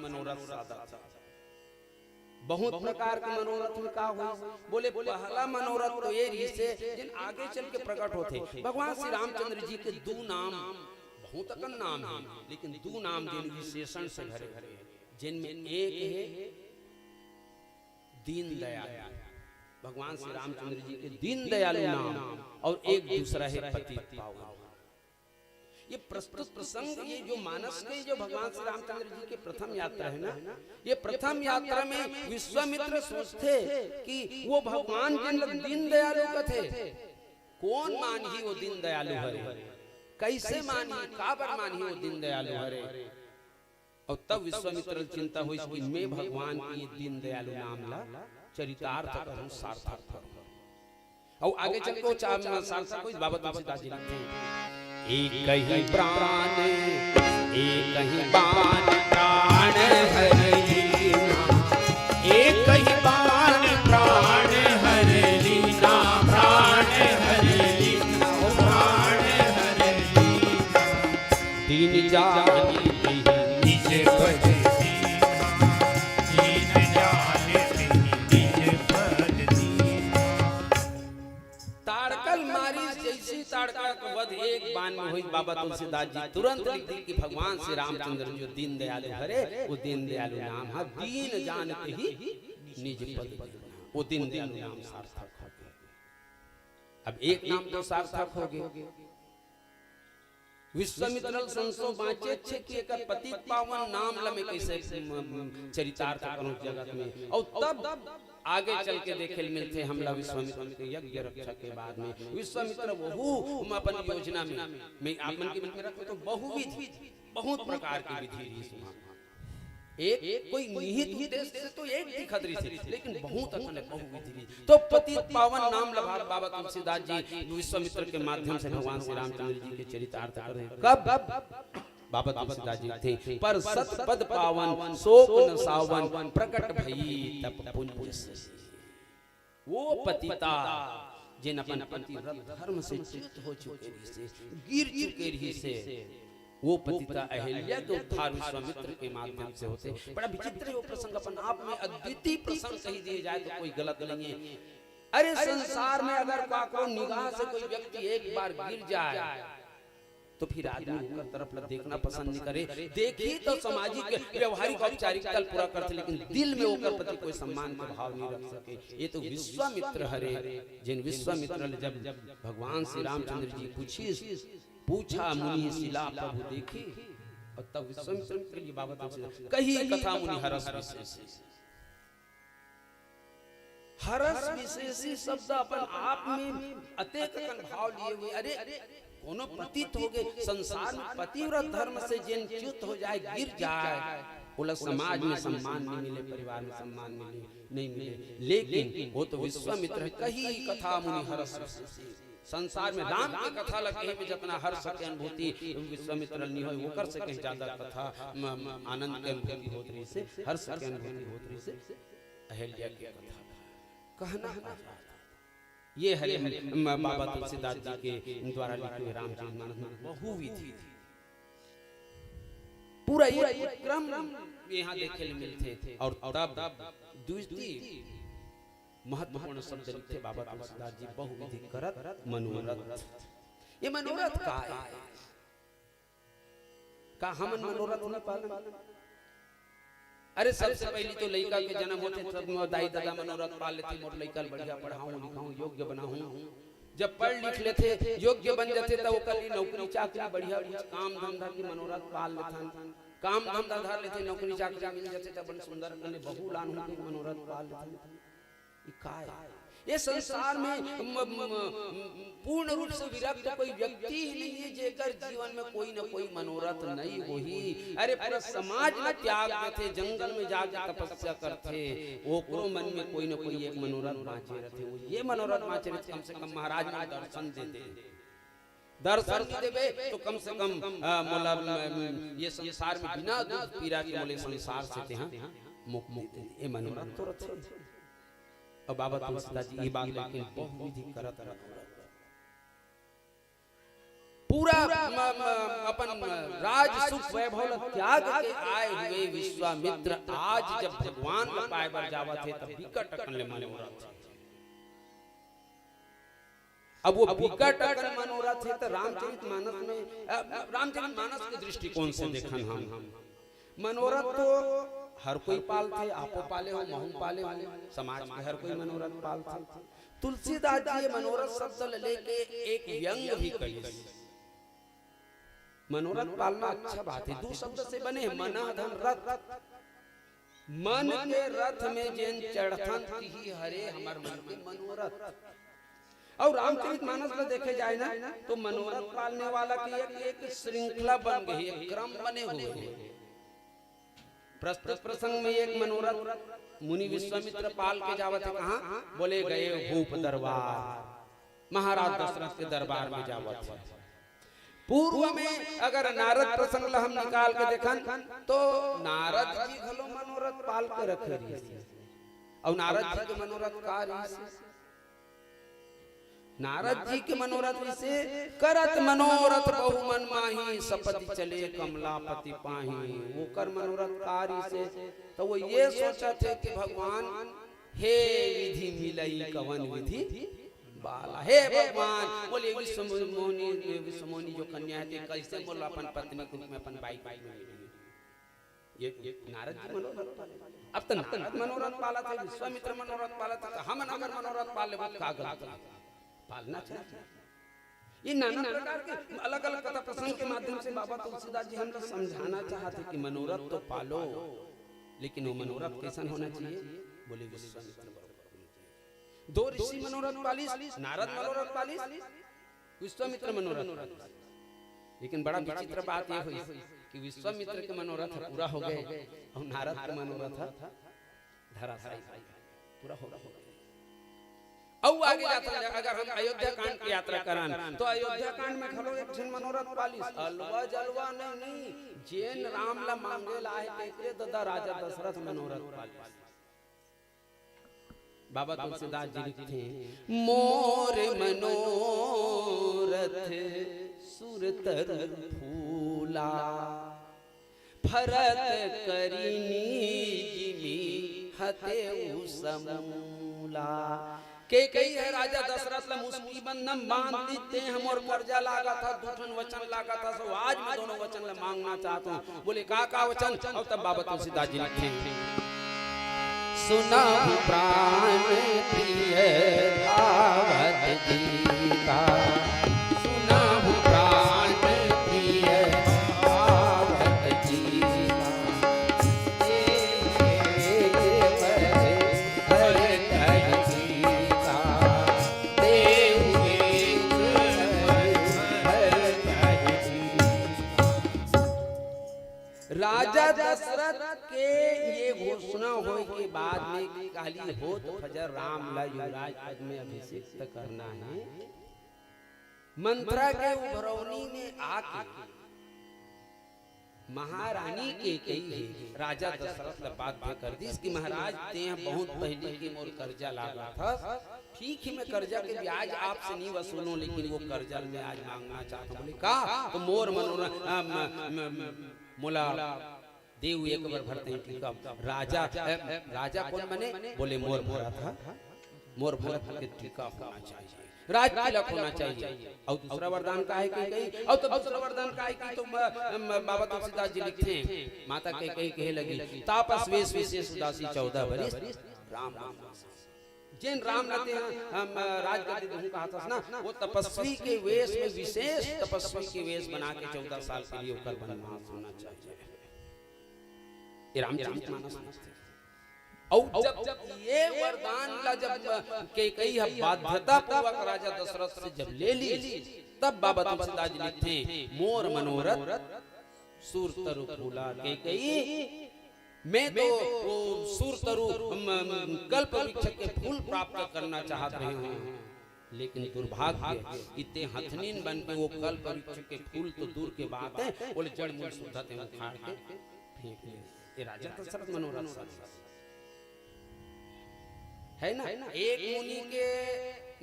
मनोरथ साधा था। बहुत प्रकार के मनोरथ में का हुआ बोले पहला मनोरथ तो ये रही से जिन आगे चल के प्रकट होते भगवान श्री रामचंद्र जी के दो नाम बहुत अकन नाम है, लेकिन दो नाम जिन विशेषण से भरे भरे जिनमें एक है दीन दयाल, भगवान श्री रामचंद्र जी के दीन दयालु नाम, और एक दूसरा है पतित पावन। ये प्रस्तुत प्रसंग ये जो मानस के जो भगवान श्री रामचंद्र जी के प्रथम यात्रा है ना, ये प्रथम यात्रा में विश्वामित्र सोचते कि वो भगवान जिन दीन दयालु का थे कौन मानी वो दीन दयालु हरे, कैसे मानी काबर मानी वो दीन दयालु हरे। और तब विश्वामित्र चिंता हुई कि मैं भगवान की दीन दयालु नाम ला चरितार्थ करूं सार्थक करूं। और आगे चल को सार्थक कोई बाबा तुलसीदास जी लिखते हैं एक ही प्राण एक ही बाण प्राण हरि एक ही बाण प्राण हर लीना प्राण हर लीना प्राण हर लीना दीन जानी निज पद दीना दीन जाने निज पद दीना। ताड़कल मारी जैसी ताड़का का वध एक बाण में हुई बाबा तुलसीदास जी तुरंत लिख दी कि भगवान श्री रामचंद्र जो दीन दयालु हरे वो दीन दयालु नाम है दीन जानते ही निज पद दीना, वो दीन दयालु नाम सार्थक हो गया। अब एक नाम तो सार्थक हो गया। विश्वामित्र संसो बाँचे छे कि एक पतित पावन नाम लमे कैसे चरितार्थ करूं जगत में। और तब आगे चल के देखे मिलते हमला विश्वामित्र के यज्ञ रक्षा के बाद में विश्वामित्र बहु हम अपन योजना में आप मन के मन में रखो तो बहुविधि बहुत प्रकार की विधि एक कोई निहित उद्देश्य से तो एक दिखत रही थी, लेकिन बहुत अकल बहुविधि रही। तो पतित पावन नाम लभार बाबा तुलसीदास जी विश्वामित्र के माध्यम से भगवान श्री रामचंद्र जी के चरितार्थ कर रहे हैं। कब बाबा तुलसीदास जी थे, पर सत पद पावन शोक न सावन प्रकट भई तप पुण्य से। वो पतिता जिन अपन पति धर्म से च्युत हो चुके रही से, गिर चुके रही से, वो पतिता अहिल्या के उद्धार विश्वामित्र के माध्यम से होते। बड़ा विचित्र है वो प्रसंग, अपन आप में अद्वितीय प्रसंग कही दिए जाए तो कोई गलत नहीं है। अरे संसार में अगर काको निगाह से कोई व्यक्ति एक बार गिर जाए तो फिर आदमी ऊपर तरफ देखना पसंद नहीं करे। देखी तो सामाजिक व्यवहारिक औपचारिक कल पूरा करते, लेकिन दिल में ओकर प्रति कोई सम्मान का भाव नहीं रख सके। ये तो विश्वामित्र हरे, जिन विश्वामित्र ने जब भगवान श्री रामचंद्र जी पूछा मुनि शिला प्रभु देखी, और तब विश्वामित्र की बाबत कही कथा मुनि हरस विशेष। हरस विशेषी शब्द अपन आप में अतेक भाव लिए हुए। अरे कोनो पतित हो गए, संसार में पतिव्रत धर्म से जिन च्युत हो जाए, गिर जाए, बोला समाज में सम्मान नहीं मिले, परिवार में सम्मान नहीं मिले, लेकिन वो तो विश्वामित्र कही कथा मुनि हरस विशेषी। संसार में राम की कथा लगे में जितना हर्ष के अनुभूति विश्वामित्र नहीं हो, वो कर सके ज्यादा कथा आनंद के अनुभूति होत रही से, हर्ष के अनुभूति होत रही से अहिल्या की कथा कहना। ये हरे बाबा तुलसीदास जी के द्वारा लिखे हुए रामचरितमानस में बहुविधि पूरा ये क्रम यहाँ देखे मिलते थे। और तब द्वितीय महत्वपूर्ण शब्द लिखे बाबा तुलसीदास जी बहुविधि करत मनोरथ। ये मनोरथ का हम मनोरथ नहीं पालन। अरे सबसे पहली तो लड़का के जन्म होते सब दाई दादा मनोरथ पाल लेते, मोर लड़का बढ़िया पढ़ाऊं लिखाऊं योग्य बनाऊं। जब पढ़ लिख लेते योग्य बन जाते तब ओकर लिए नौकरी चाकरी बढ़िया काम धंधा की मनोरथ पाल लेथन, काम धंधा धर लेते, नौकरी चाकरी मिल जाते तब बन सुंदर कने बहुलान होके मनोरथ पाल लेथन। ये संसार में पूर्ण रूप से विरक्त कोई व्यक्ति ही नहीं है जेकर जीवन में कोई न कोई मनोरथ नहीं होही। अरे पूरा समाज में त्याग देते, जंगल में जाकर तपस्या करते, ओकरो मन में कोई न कोई एक मनोरथ बाँचे रहते। वो ये मनोरथ बाँचे रहते, कम से कम महाराज ने दर्शन दे दे, दर्शन देवे तो कम से कम मोला ये संसार में बिना दुख पीड़ा के मोले संसार से यहाँ मुक्ति, ये मनोरथ तो रहते। और बाबा तुलसीदास जी ये बात लेकिन बहुविधि करत पूरा अपन राज सुख वैभव त्याग के आए हुए विश्वामित्र आज जब भगवान के पाए बर जावत थे तब विकट अकन ले मनोरथ। अब वो विकट अकन मनोरथ है तो रामचरितमानस में रामचरितमानस के दृष्टिकोण से देखन हम मनोरथ तो हर कोई पालते, आपो पाले हो, महू पाले हो, समाज में हर कोई मनोरथ पालते। तुलसीदास जी मनोरथ शब्द लेके एक व्यंग भी कही। मनोरथ पालना अच्छा बात है, दो शब्द से बने मन धन रथ। मन के रथ में जिन चढ़थन ही हरे हमर मन के मनोरथ। और रामचरितमानस में देखे जाए ना तो मनोरथ पालने वाला की एक श्रृंखला बन गई, एक क्रम बने हुए हैं। प्रस्तुत प्रसंग में एक मनोरथ मुनि विश्वामित्र पाल के जावत है, कहाँ बोले गए भूप दरबार, महाराज दशरथ के दरबार में जावत है। पूर्व में अगर नारद प्रसंग हम निकाल के देखन तो नारद जी घलो मनोरथ पाल के रखे रही। और नारद जी के मनोरथ का रही, नारद जी के मनोरथ से करत मनोरथ बहु मन माही, सपति चले कमलापति पाही। वो कर मनोरथ कार्य से तो वो ये सोचा थे कि भगवान हे विधि मिलई कवन विधि बाला, हे भगवान बोले विश्वमोनी जो कन्या है कैसे बोल अपन पत्नी के रूप में अपन बाई ये नारद जी मनोरथ पाले। अब तो नारद मनोरथ पाला था, विश्वामित्र मनोरथ पाला था, हम अगर मनोरथ पाले का गलत पालना चाहिए। ये नाना प्रकार के अलग अलग कथा प्रसंग के माध्यम से बाबा तुलसीदास जी हमको समझाना चाहते कि मनोरथ तो पालो, लेकिन वो मनोरथ कैसा होना चाहिए। बोले विश्वामित्र दो ऋषि मनोरथ पालिस, नारद मनोरथ पालिस, विश्वामित्र मनोरथ। लेकिन बड़ा विचित्र बात ये हुई कि विश्वामित्र के मनोरथ पूरा हो गए और नारद के मनोरथ धराशायी पूरा हो गया। अब आगे यात्रा अगर हम अयोध्या कांड की यात्रा करान तो अयोध्या कांड में खलो एक जन मनोरथ पालिस अलवा जलवा नहीं जेन राम ला मांगे लाए तेरे दादा राजा दशरथ मनोरथ पालिस। बाबा तुलसीदास जी लिखते मोर मनोरथ सुरतर फूला फरत करीनी जिमी हते समूला के कई है राजा दशरथ ला मुस्की बंधन बांध देते हम और कर्जा लागा था दूठन वचन लागा था सो आज मैं दोनों वचन ला मांगना चाहता हूँ। बोले का वचन और तब बाबा तुलसीदास जी लिखे सुना प्राण प्रिय भावत गीता सुना प्राण प्रिय भावत गीता राजा दशरथ के ये घोषणा होए के बाद में काली होत फजर राम ला युवराज पद में अभिषेक करना है। मंत्रा के उभरौनी में आके महारानी के कही राजा दशरथ ने बात कर दी कि महाराज ते बहुत पहले के मोर कर्जा लागा था ठीक ही मैं कर्जा के ब्याज आपसे नहीं वसूलूं लेकिन वो कर्जा में आज मांगना चाहता हूं। बोले का तो मोर मनोरथ मोला देव एक बार भरते हैं टीका राजा राजा कौन बने बोले मोर भरा था मोर भरत के टीका होना चाहिए राज तिलक होना चाहिए। और दूसरा वरदान का है कि और तो दूसरा वरदान का है कि तो बाबा तुलसीदास जी लिखते हैं माता के कहे लगी तापस वेश विशेष उदासी 14 बरिस राम राम जिन राम रहते हैं हम राज करते थे कहा था ना वो तपस्वी के वेश में विशेष तपस्वी के वेश बना के 14 साल के लिए होकर वनवास होना चाहिए। ये रामचरितमानस और जब ये वरदान ला जब के कई बाध्यता पूर्वक राजा दशरथ से जब ले ली तब बाबा तुलसीदास जी लिखते हैं मोर मनोरथ सूर तरु फूला के कई मैं तो सूर तरु कल्प वृक्ष के फूल प्राप्त करना चाहत रहे हूँ लेकिन दुर्भाग्य इतने हथनीन बन के वो कल्प वृक्ष के फूल तो दूर के बात है बोले जड़ मूल सुधते हैं उखाड़ के फेंक ले। ये राजा दशरथ मनोरथ है ना एक मुनि के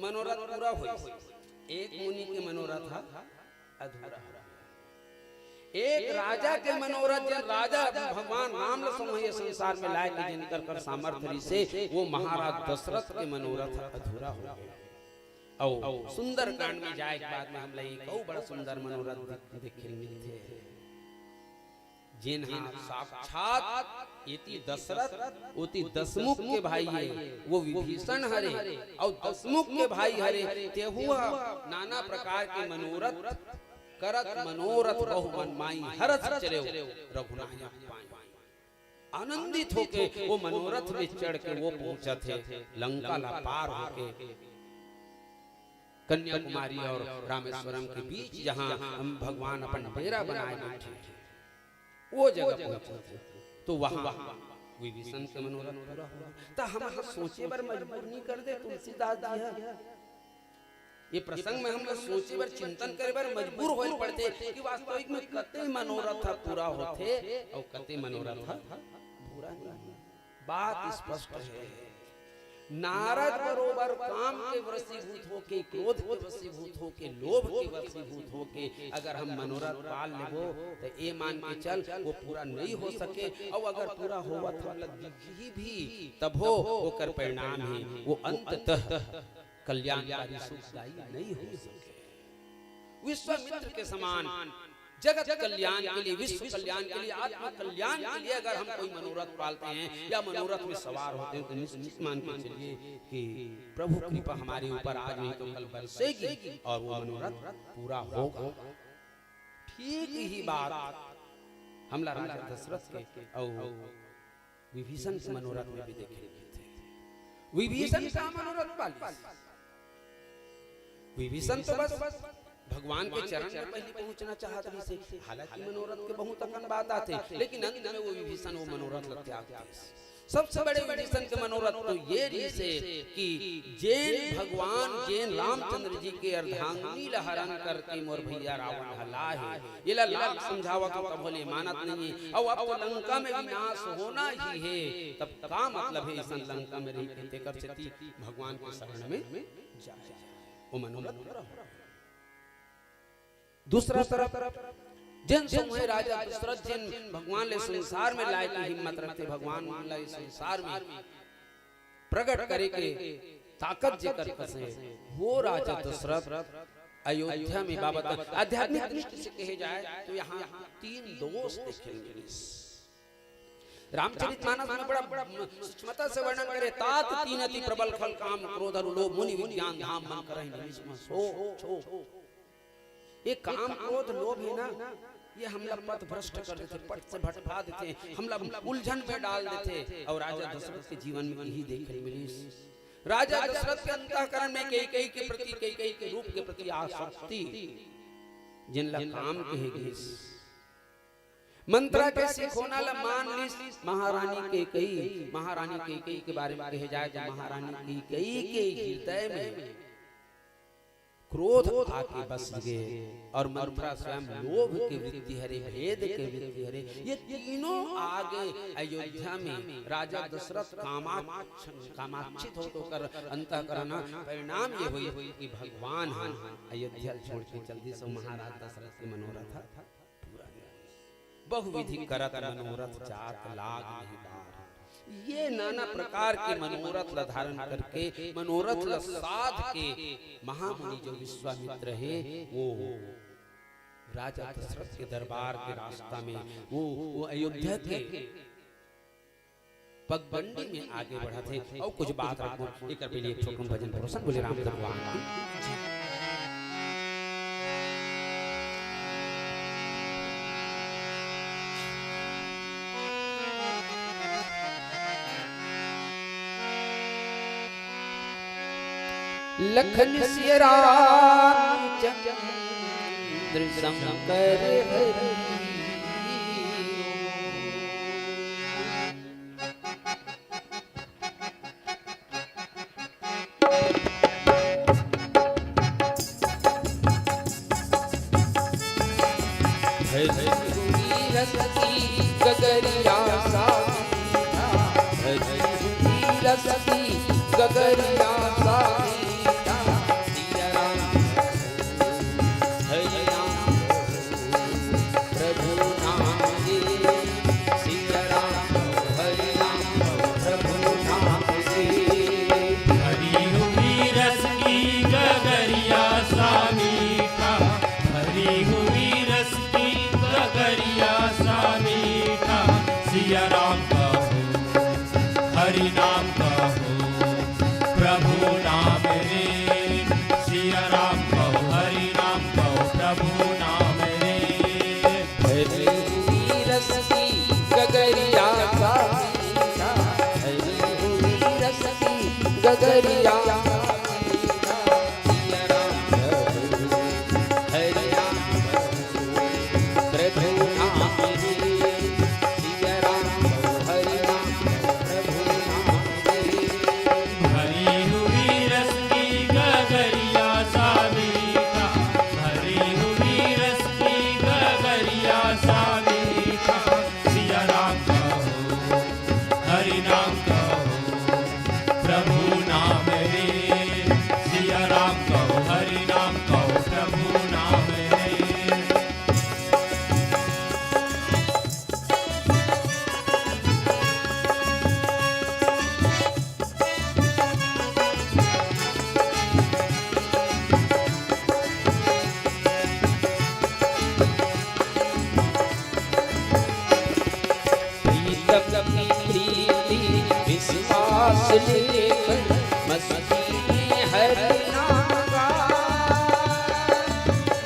मनोरथ पूरा हुआ एक मुनि के मनोरथ अधूरा एक राजा के मनोरथ जन राजा भगवान राम लक्ष्मण संसार में लाए कि जिनकर कर सामर्थ्य से वो महाराज दशरथ के मनोरथ अधूरा हो गया। और सुंदर कांड में जाए के बाद में हम लई को बड़ा सुंदर मनोरथ देखेंगे थे जिन साक्षात इति दशरथ उति दशमुख के भाई है वो विभीषण हरे और दशमुख के भाई हरे ते हुआ नाना प्रकार के मनोरथ करत मनोरथ बहु मनमाई हरत चले रघुनायक पाए आनंदित होके वो मनोरथ में चढ़ के वो पहुंचा थे लंका ला पार होके कन्याकुमारी और रामेश्वरम के बीच जहां हम भगवान अपन डेरा बनाए बैठे वो जगह पहुंचे थे तो वहां विभीषण के मनोरथ पूरा हुआ। तो हम सोचे पर मजबूर नहीं कर दे तुलसीदास जी है ये प्रसंग में हम लोग सोचे बर चिंतन करे बर मजबूर होए पड़ते कि वास्तविक में कते मनोरथ पूरा होते और कते मनोरथ पूरा नहीं। बात स्पष्ट है नारद बरोबर काम के वशीभूत होके क्रोध के वशीभूत होके लोभ के वशीभूत होके अगर हम मनोरथ पाल लेबो तो ये मान के चल वो पूरा नहीं हो सके और अगर पूरा होवा तो दिखी भी तब हो कर परिणाम है वो अंततः कल्याणकारी सुखदायी नहीं हो सके। विश्वामित्र के समान जगत कल्याण के लिए विश्व कल्याण के लिए आत्म कल्याण के लिए अगर हम कोई मनोरथ पालते हैं या मनोरथ में सवार होते हैं तो निश्चित मान के चलिए कि प्रभु कृपा हमारे ऊपर आज नहीं तो कल बरसेगी और वो मनोरथ पूरा होगा। ठीक ही बात हमला राजा दशरथ के और विभीषण के मनोरथ में भी देखे थे। विभीषण का मनोरथ पाली विभीषण तो बस भगवान के चरण में पहले पहुंचना चाहत रही से। हालांकि मनोरथ के बहुत अकन बात आते, लेकिन अंत में वो विभीषण वो मनोरथ ल त्याग दिए। सबसे बड़े विभीषण के मनोरथ तो ये रही से कि जैन भगवान जैन रामचंद्र जी के अर्धांगिनी लहरन करके मोर भैया रावण हला है, ये लाख समझावा तो तब बोले मानत नहीं है। और अब तो लंका में विनाश होना ही है, तब का मतलब है इस लंका में रही कहते कर चती भगवान के शरण में जाए, वो मनोरथ करो। दूसरा तरफ जिन समय राजा दशरथ जिन भगवान ले संसार में लाए की हिम्मत रखते, भगवान ला इस संसार में प्रकट करे के ताकत जेकर कसे, वो राजा दशरथ अयोध्या में बाबत आध्यात्मिक दृष्टि से कहे जाए तो यहाँ 3 दोष देखेंगे। रामचरितमानस में बड़ा सूक्ष्मता से वर्णन करे, तात 3 अति प्रबल खल काम क्रोध लोभ मुनि विज्ञान धाम मन करहि निमिष सो। ये काम क्रोध लोभ है ना, ये हमला पथ भ्रष्ट कर देते, पथ से भटका देते, हमला उलझन पे डाल देते। और राजा दशरथ के जीवन में यही देखने मिली। राजा दशरथ के अंतःकरण में कई के प्रति कई के रूप के प्रति आसक्ति, जिनला काम कहे गई मंत्रा के सिखोना ला मान ली। महारानी कई के बारे में कहे जाए, महारानी कई के हृदय में क्रोध आके बस गए और मंत्रा स्वयं लोभ के वृत्ति हरे, भेद के वृत्ति हरे, ये तीनों आगे अयोध्या में राजा दशरथ कामाक्षित हो तो कर अंतःकरण परिणाम ये हुई कि भगवान अयोध्या छोड़ के जल्दी से महाराज दशरथ के मनोरथ पूरा बहुविधि करत मनोरथ जात लाग नहीं बार। ये नाना प्रकार के मनोरथ ला धारण करके मनोरथ ला साध के महामुनि जो विश्वामित्र है वो राजा दशरथ के दरबार के रास्ता में वो अयोध्या के पगडंडी में आगे बढ़ा थे। और कुछ बात रखो एक पहले एक छोटू भजन प्रसंग बोले राम भगवान की। लखन सिया रामचंद्र शंकर हरि, गगरिया सा गगरिया सा हरि नाम कहो प्रभु नाम रे, सिया राम कहो हरि नाम कहो प्रभु नाम रे। हरि रस की गगरिया सा, हरि रस की गगरिया विश्वास लेकर मस्ती में हरि नाम गा,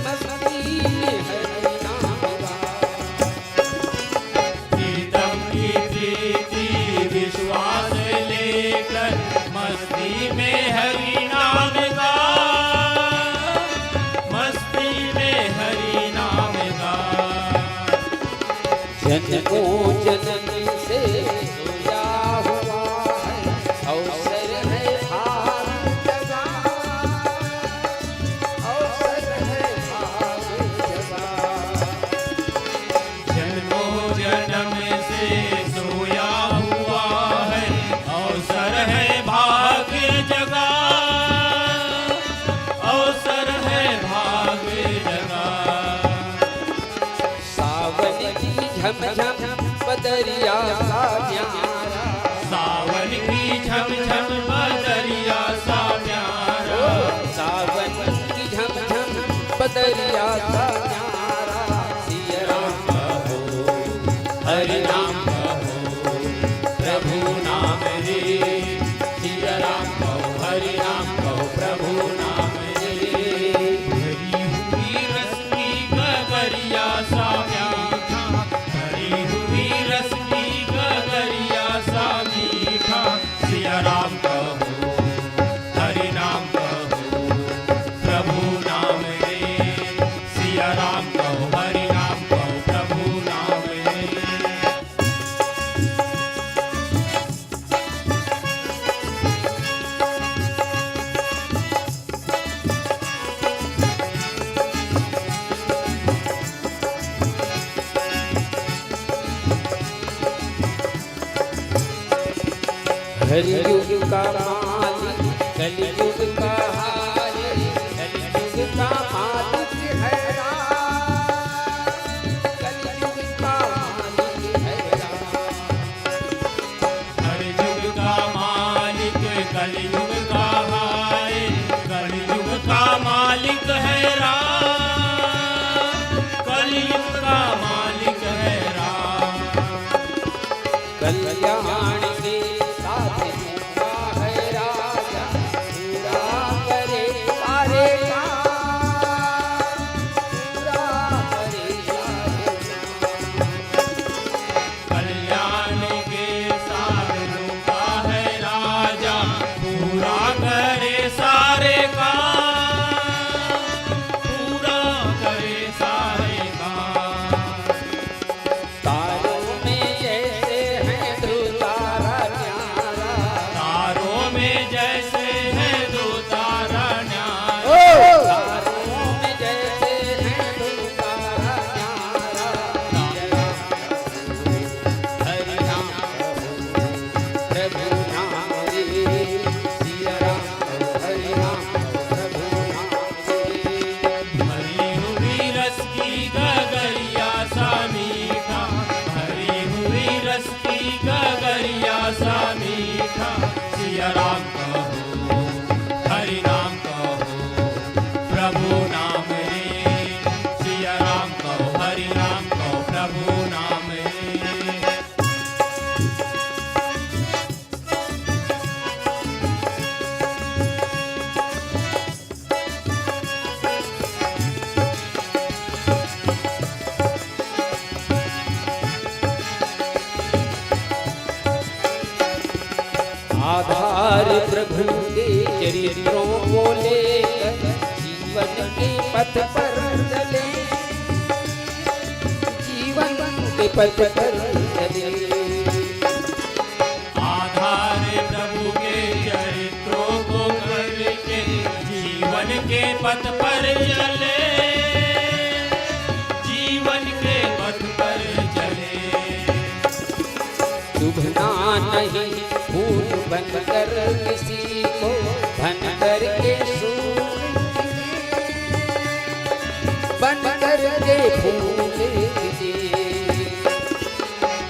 मस्ती में हरि नाम गा। प्रीतम की प्रीति विश्वास लेकर मस्ती में हरि नाम गा, मस्ती हरि नाम कहो प्रभु नाम रे। भरी हुई रस की गगरिया सा मीठा, भरी हुई रस की गगरिया सा मीठा, सिया राम कहो हरि नाम कहो प्रभु नाम रे। सिया राम कहो हरि नाम कहो प्रभु नाम रे। हरियुग का मालिक कलयुग का हारी, कलयुग का मालिक है राम, कलयुग का मालिक है राम। हरियुग का मालिक कलयुग का हारे, कलयुग का मालिक है राम, कलयुग का मालिक है राम। कल्याण के साधन का है राजा, पूरा करे सारे काम, पूरा करे सारे काम। कल्याण के साधनों का है राजा, पूरा करे सारे काम, पूरा करे सारे काम। तारों में जैसे है ध्रुव तारा न्यारा, तारों में जैसे है दो तारा न्यारा, तारों में जैसे है ध्रुव तारा न्यारा। हरि नाम प्रभु नाम रे, सिया राम हरि नाम प्रभु नाम रे। भरी हुई रस की गगरिया सा मीठा, भरी हुई रस की गगरिया सा मीठा, सिया राम कहो हरि नाम कहो प्रभु नाम रे। सिया राम कहो हरि नाम कहो प्रभु नाम रे। आधार प्रभु के चरित्रों को लेकर जीवन के पथ पर चले, जीवन के पथ पर चले। आधार प्रभु के चरित्रों को करके जीवन के पथ पर चले, जीवन के पथ पर चले। चुभना नहीं फूल बनकर किसी को, बन कर के सूर बन कर के फूल खिले।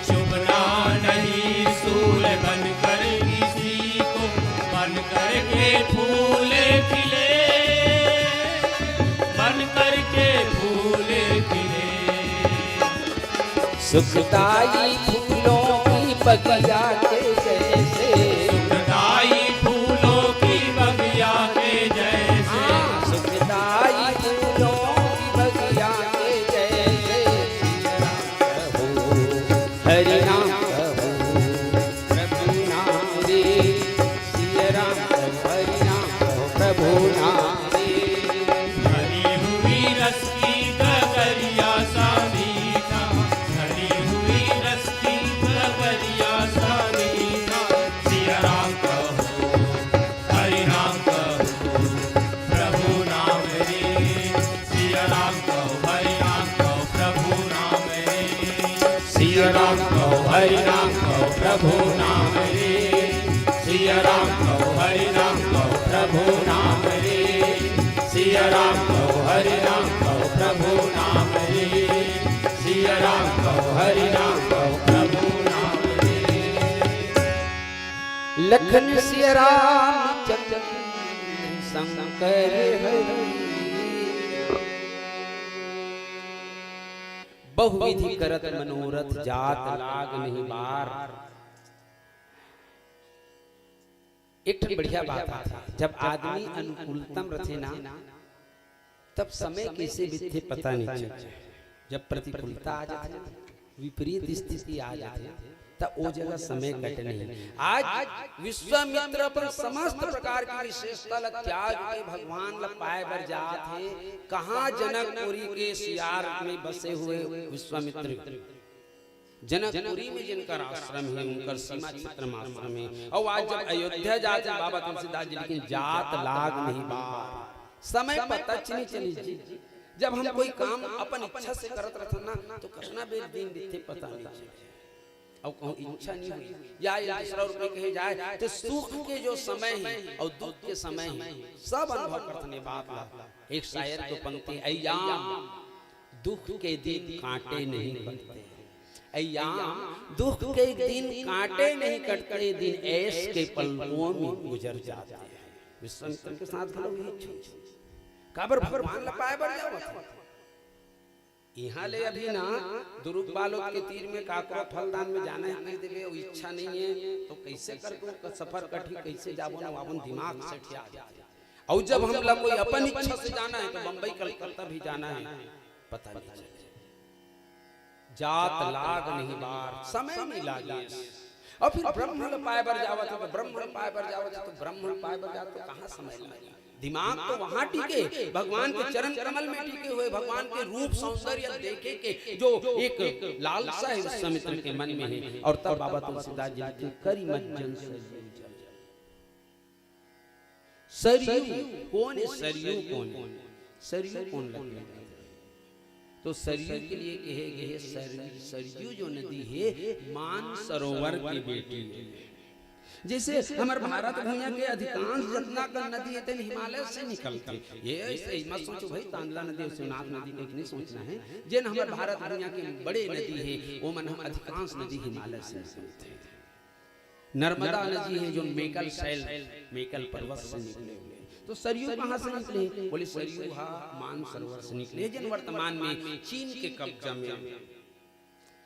चुभना नहीं सूल बनकर किसी को, बनकर के फूल खिले, बनकर के फूल खिले। सुखदाई फूलों की बगिया के जैसे, सुखदाई फूलों की बगिया के जैसे, सुखदाई फूलों की बगिया के जैसे। हरि नाम कहो प्रभु नाम रे, सिया राम हरि नाम कहो प्रभु नाम रे। भरी हुई रस की गगरिया सा मीठा, भरी हुई रस की गगरिया सा मीठा, सिया राम कहो हरि नाम कहो प्रभु नाम रे। सिया राम कहो हरि नाम कहो प्रभु नाम रे। सिया राम कहो हरि नाम कहो प्रभु नाम रे। सिया राम कहो हरि नाम कहो प्रभु नाम रे। सिया राम कहो हरि नाम कहो प्रभु नाम रे। सिया राम कहो हरि नाम कहो प्रभु नाम रे। लखन सिया राम चंद्र शंकर हरि, बहुविधि करत मनोरथ जात लाग नहीं बार। एक बढ़िया बात है। जब आदमी अनुकूलतम रहे ना तब समय कैसे बीते पता नहीं चलता। जब प्रतिकूलता आ जाती, विपरीत स्थिति आ जाती, तब वो जगह समय कट नहीं। आज विश्वामित्र अपन समस्त प्रकार की विशेषता त्याग के भगवान लपाए बर जात है। कहाँ जनकपुरी के सियार में बसे हुए विश्वामित्र, जनकपुरी में जिनका आश्रम है, उनका सीमा क्षेत्र आश्रम है। और आज जब अयोध्या जाते बाबा तुलसीदास जी, लेकिन जात लाग नहीं बार, समय पता नहीं चली। जब हम कोई काम अपन इच्छा से करत रहते ना तो कितना बेर दिन बीते पता नहीं चले। और कहूँ इच्छा नहीं हुई या दूसरा रूप में कहे जाए तो सुख के जो समय है और दुख के समय है सब अनुभव करते बात। एक शायर को पंक्ति, अय्याम दुख के दिन कांटे नहीं कटते, अय्याम दुख के दिन कांटे नहीं कटते, दिन ऐश के पलकों में गुजर जाते हैं। विश्वामित्र के साथ काबर भगवान लपाए बर जाओ। यहाँ ले अभी ना दुरुग बालोक के तीर में काकरो फलदान में जाना है नहीं देवे, इच्छा नहीं है तो कैसे कर सफर कठी कैसे जाबो ना वावन दिमाग से ठिया। और जब हम लोग कोई अपन इच्छा से जाना है तो बंबई कलकत्ता भी जाना है पता नहीं चले। जात लाग नहीं बार, समय नहीं लागे। और फिर ब्रह्म लपाए बर जावत है, ब्रह्म लपाए बर जावत है तो ब्रह्म लपाए बर जावत तो कहाँ समय लगे। दिमाग तो वहां टिके, भगवान के चरण कमल में टिके हुए, भगवान के रूप सौंदर्य देखे के जो एक लालसा है विश्वामित्र के मन में है। और तब बाबा तुलसीदास जी के करी मज्जन सरयू कौन है, सरयू कौन है, सरयू कौन लगे तो सरयू के लिए कहे गए सरयू जो नदी है मान सरोवर की बेटी है। जैसे हमारे भारत भैया के अधिकांश जितना का नदी है हिमालय से निकलते। ये मत सोचो भाई तांदला नदी शिवनाथ नदी के नहीं सोचना है। जिन हमारे भारत भैया के बड़े नदी है वो मन हम अधिकांश नदी हिमालय से निकलते। नर्मदा नदी है जो मेकल शैल मेकल पर्वत से निकले हुए। तो सरयू कहाँ से निकले, बोले सरयू मान सरोवर से निकले, जिन वर्तमान में चीन के कब्जा में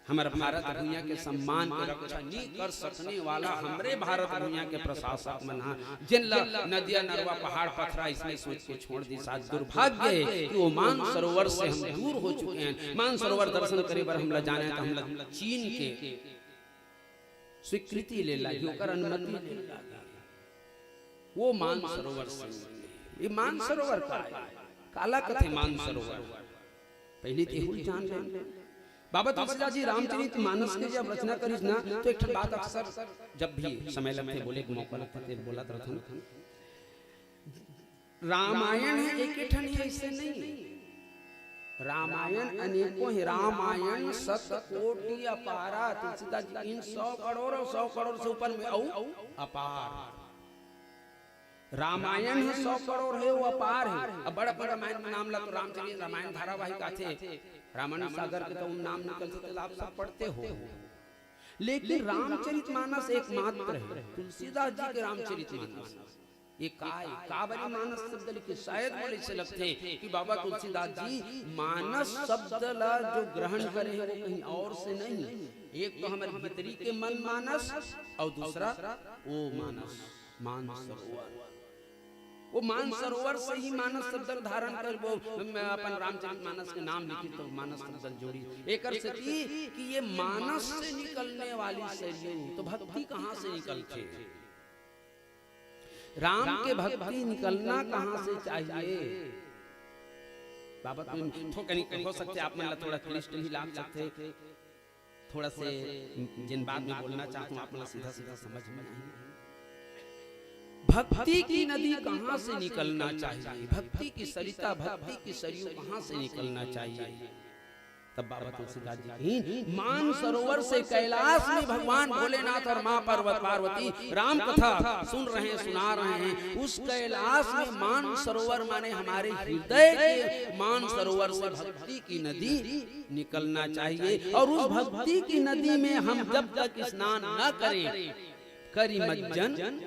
हमारे भारत दुनिया के सम्मान की रक्षा नहीं कर सकने वाला हमारे भारत दुनिया के प्रशासक मना जिन नदिया नरवा पहाड़ पथरा इसमें सोच के छोड़ दी। साथ दुर्भाग्य है कि वो मान सरोवर से हम दूर हो चुके हैं। मान सरोवर दर्शन करे बर हम जाने तो हम चीन के स्वीकृति ले लागी, ओकर अनुमति ले लागी। वो मान सरोवर से ये मान सरोवर का काला कथे मान सरोवर पहले तेहुल जान ले। बाबा तुलसीदास जी रामचरित मानस के जब रचना करिस ना तो एक बात अक्सर जब भी समय लगते बोले के मौका लगता है बोला रहता, रामायण है एक ठन है ऐसे नहीं, रामायण अनेकों है। रामायण 7 कोटि अपारा, तुलसीदास जी 100 करोड़ और 100 करोड़ से ऊपर में औ अपार। रामायण है 100 करोड़ है वो अपार है। अब बड़ा बड़ा रामायण में नाम ला तो रामचरित रामायण धारावाहिक आते, रामायण सागर के तो नाम निकलते तो आप सब पढ़ते हो। लेकिन रामचरित मानस एकमात्र है, तुलसीदास जी के रामचरित मानस। ये काबरी मानस शब्द लिखे शायद बोले से लगते कि बाबा तुलसीदास जी मानस शब्द ला जो ग्रहण करे वो कहीं और से नहीं। एक तो हमारे भीतरी के मन मानस और दूसरा वो मानस मान सरोवर। वो मान सरोवर से ही मानस शब्द धारण कर वो अपन रामचरित मानस के नाम लिखी तो मानस शब्द जोड़ी एक कि ये मानस से निकलने वाली सरयू। तो भक्ति कहाँ से निकलती है, राम के भक्ति निकलना कहाँ से चाहिए। बाबा तुम हो सकते आप में थोड़ा क्लिष्ट ही लाग सकते, थोड़ा से जिन बात में बोलना चाहता हूँ आप सीधा सीधा समझ में नहीं। भक्ति की नदी कहाँ से निकलना चाहिए, भक्ति की सरिता भक्ति की सरयू कहाँ से निकलना चाहिए। तब बाबा तुलसीदास जी मान सरोवर से कैलाश में भगवान भोलेनाथ और माँ पार्वती राम कथा सुन रहे हैं सुना रहे हैं। उस कैलाश में मान सरोवर माने हमारे हृदय के मान सरोवर से भक्ति की नदी निकलना चाहिए। और उस भक्ति की नदी में हम जब तक स्नान न करें करी मज्जन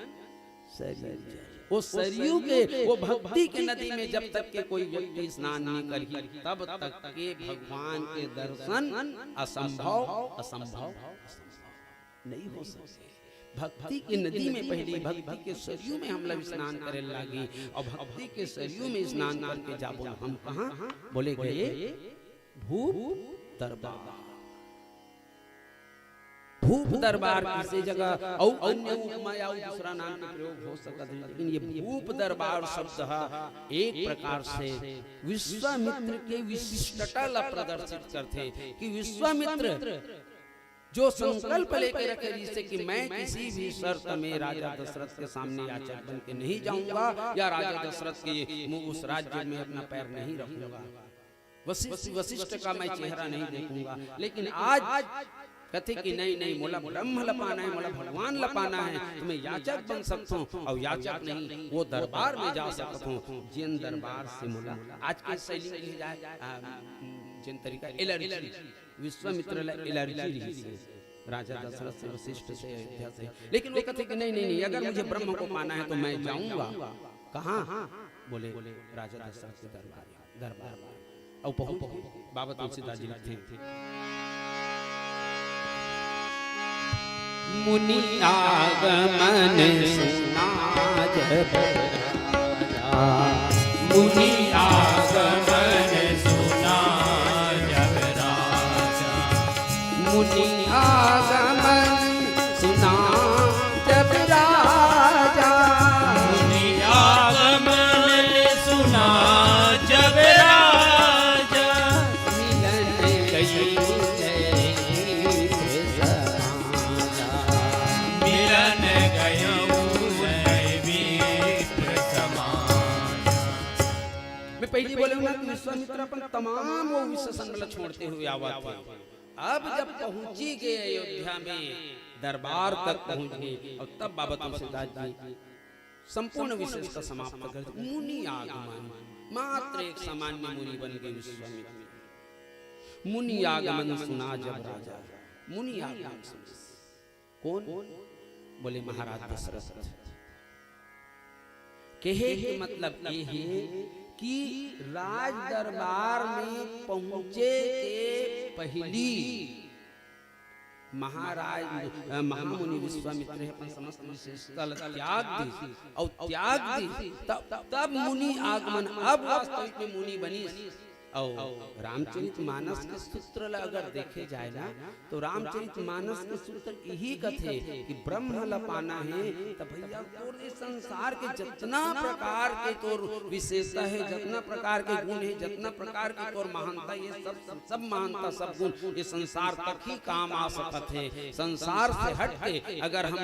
वो सरयू के वो भक्ति के नदी में जब तक के कोई व्यक्ति स्नान नहीं करी तब तक के भगवान के दर्शन असंभव असंभव नहीं हो सकते। भक्ति की नदी में पहली भक्ति के सरयू में हम लोग स्नान करे लागी और भक्ति के सरयू में स्नान करके जाबो हम कहाँ बोले गए भूप दरबार। भूप दरबार किसी जगह और अन्य उपमा या दूसरा नाम का प्रयोग हो सकता है, लेकिन ये भूप दरबार शब्द एक प्रकार से विश्वामित्र के विशिष्टता ला प्रदर्शित करते कि विश्वामित्र जो संकल्प लेकर रखे जिससे कि मैं किसी भी शर्त में राजा दशरथ के सामने याचक बन के नहीं जाऊंगा या राजा दशरथ के उस राज्य में अपना पैर नहीं रखूंगा, वशिष्ठ का मैं चेहरा नहीं देखूंगा, लेकिन आज कहते कि नहीं नहीं मोला ब्रह्म लपाना है, मोला भगवान लपाना है, तो मैं याचक बन सकता हूँ और याचक नहीं वो दरबार में जा सकता हूँ जिन दरबार से मोला आज के शैली में ले जाए जिन तरीका एलर्जी विश्वामित्र एलर्जी से राजा दशरथ से वशिष्ठ से अयोध्या से, लेकिन वो कहते कि नहीं नहीं नहीं अगर मुझे ब्रह्म को पाना है तो मैं जाऊंगा कहाँ बोले राजा दशरथ के दरबार और बहुत बाबा तुलसीदास जी लिखते मुनि आगमन सुना जब राजा, मुनि आगमन सुना जब राजा, मुनि आगमन सुना जब राजा, मुनि आगमन सुना जब राजा, मिलन गई मिलन गयो विप्र समाज। मैं पहले बोले ना कि विश्वामित्र अपन तमाम वो विश्व छोड़ते हुए आवा थे, अब जब पहुंची गए अयोध्या में दरबार तक पहुंच गए और तब बाबा तुलसीदास जी संपूर्ण विशेषता समाप्त कर मुनि आगमन मात्र एक सामान्य मुनि बन गए विश्वामित्र। मुनि आगमन सुना जब राजा, मुनि आगमन कौन बोले महाराज दशरथ। कहे के मतलब ये है कि राज दरबार में पहुंचे के पहली महाराज महामुनि विश्वामित्र अपन समस्त विशेषता त्याग दी और त्याग दी तब मुनि आगमन अब वास्तविक में मुनि बनी। और रामचरितमानस के सूत्र अगर देखे जाए ना तो रामचरितमानस के सूत्र यही कथे कि ब्रह्म ल पाना है तब भैया तोर इस संसार के जितना प्रकार के तोर विशेषता है, जितना प्रकार के गुण है, जितना प्रकार की तोर महानता, ये सब महानता सब गुण ये संसार तक ही काम आ सकत है। संसार से हट के अगर हम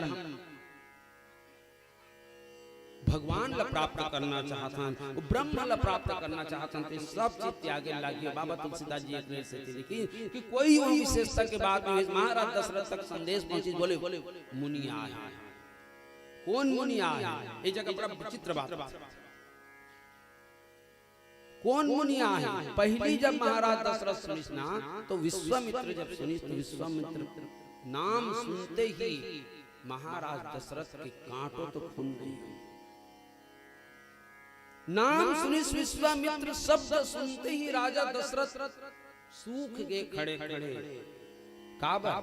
भगवान ला प्राप्त करना चाहतन, वो ब्रह्म ला प्राप्त करना चाहतन, तो सब चीज त्यागे लागिए। बाबा तुलसीदास जी एक से लिखी कि कोई वो विशेषता के बाद में महाराज दशरथ तक संदेश पहुंची, बोले मुनि आए। कौन मुनि आए? ये जगह बड़ा विचित्र बात, कौन मुनि आए? पहली जब महाराज दशरथ सुनिस ना तो विश्वामित्र जब सुनिस तो विश्वामित्र नाम सुनते ही महाराज दशरथ के कांटों तो खुल गई। नाम सुनिस विश्वामित्र शब्द सुनते ही राजा दशरथ सूख गए खड़े खड़े। काबा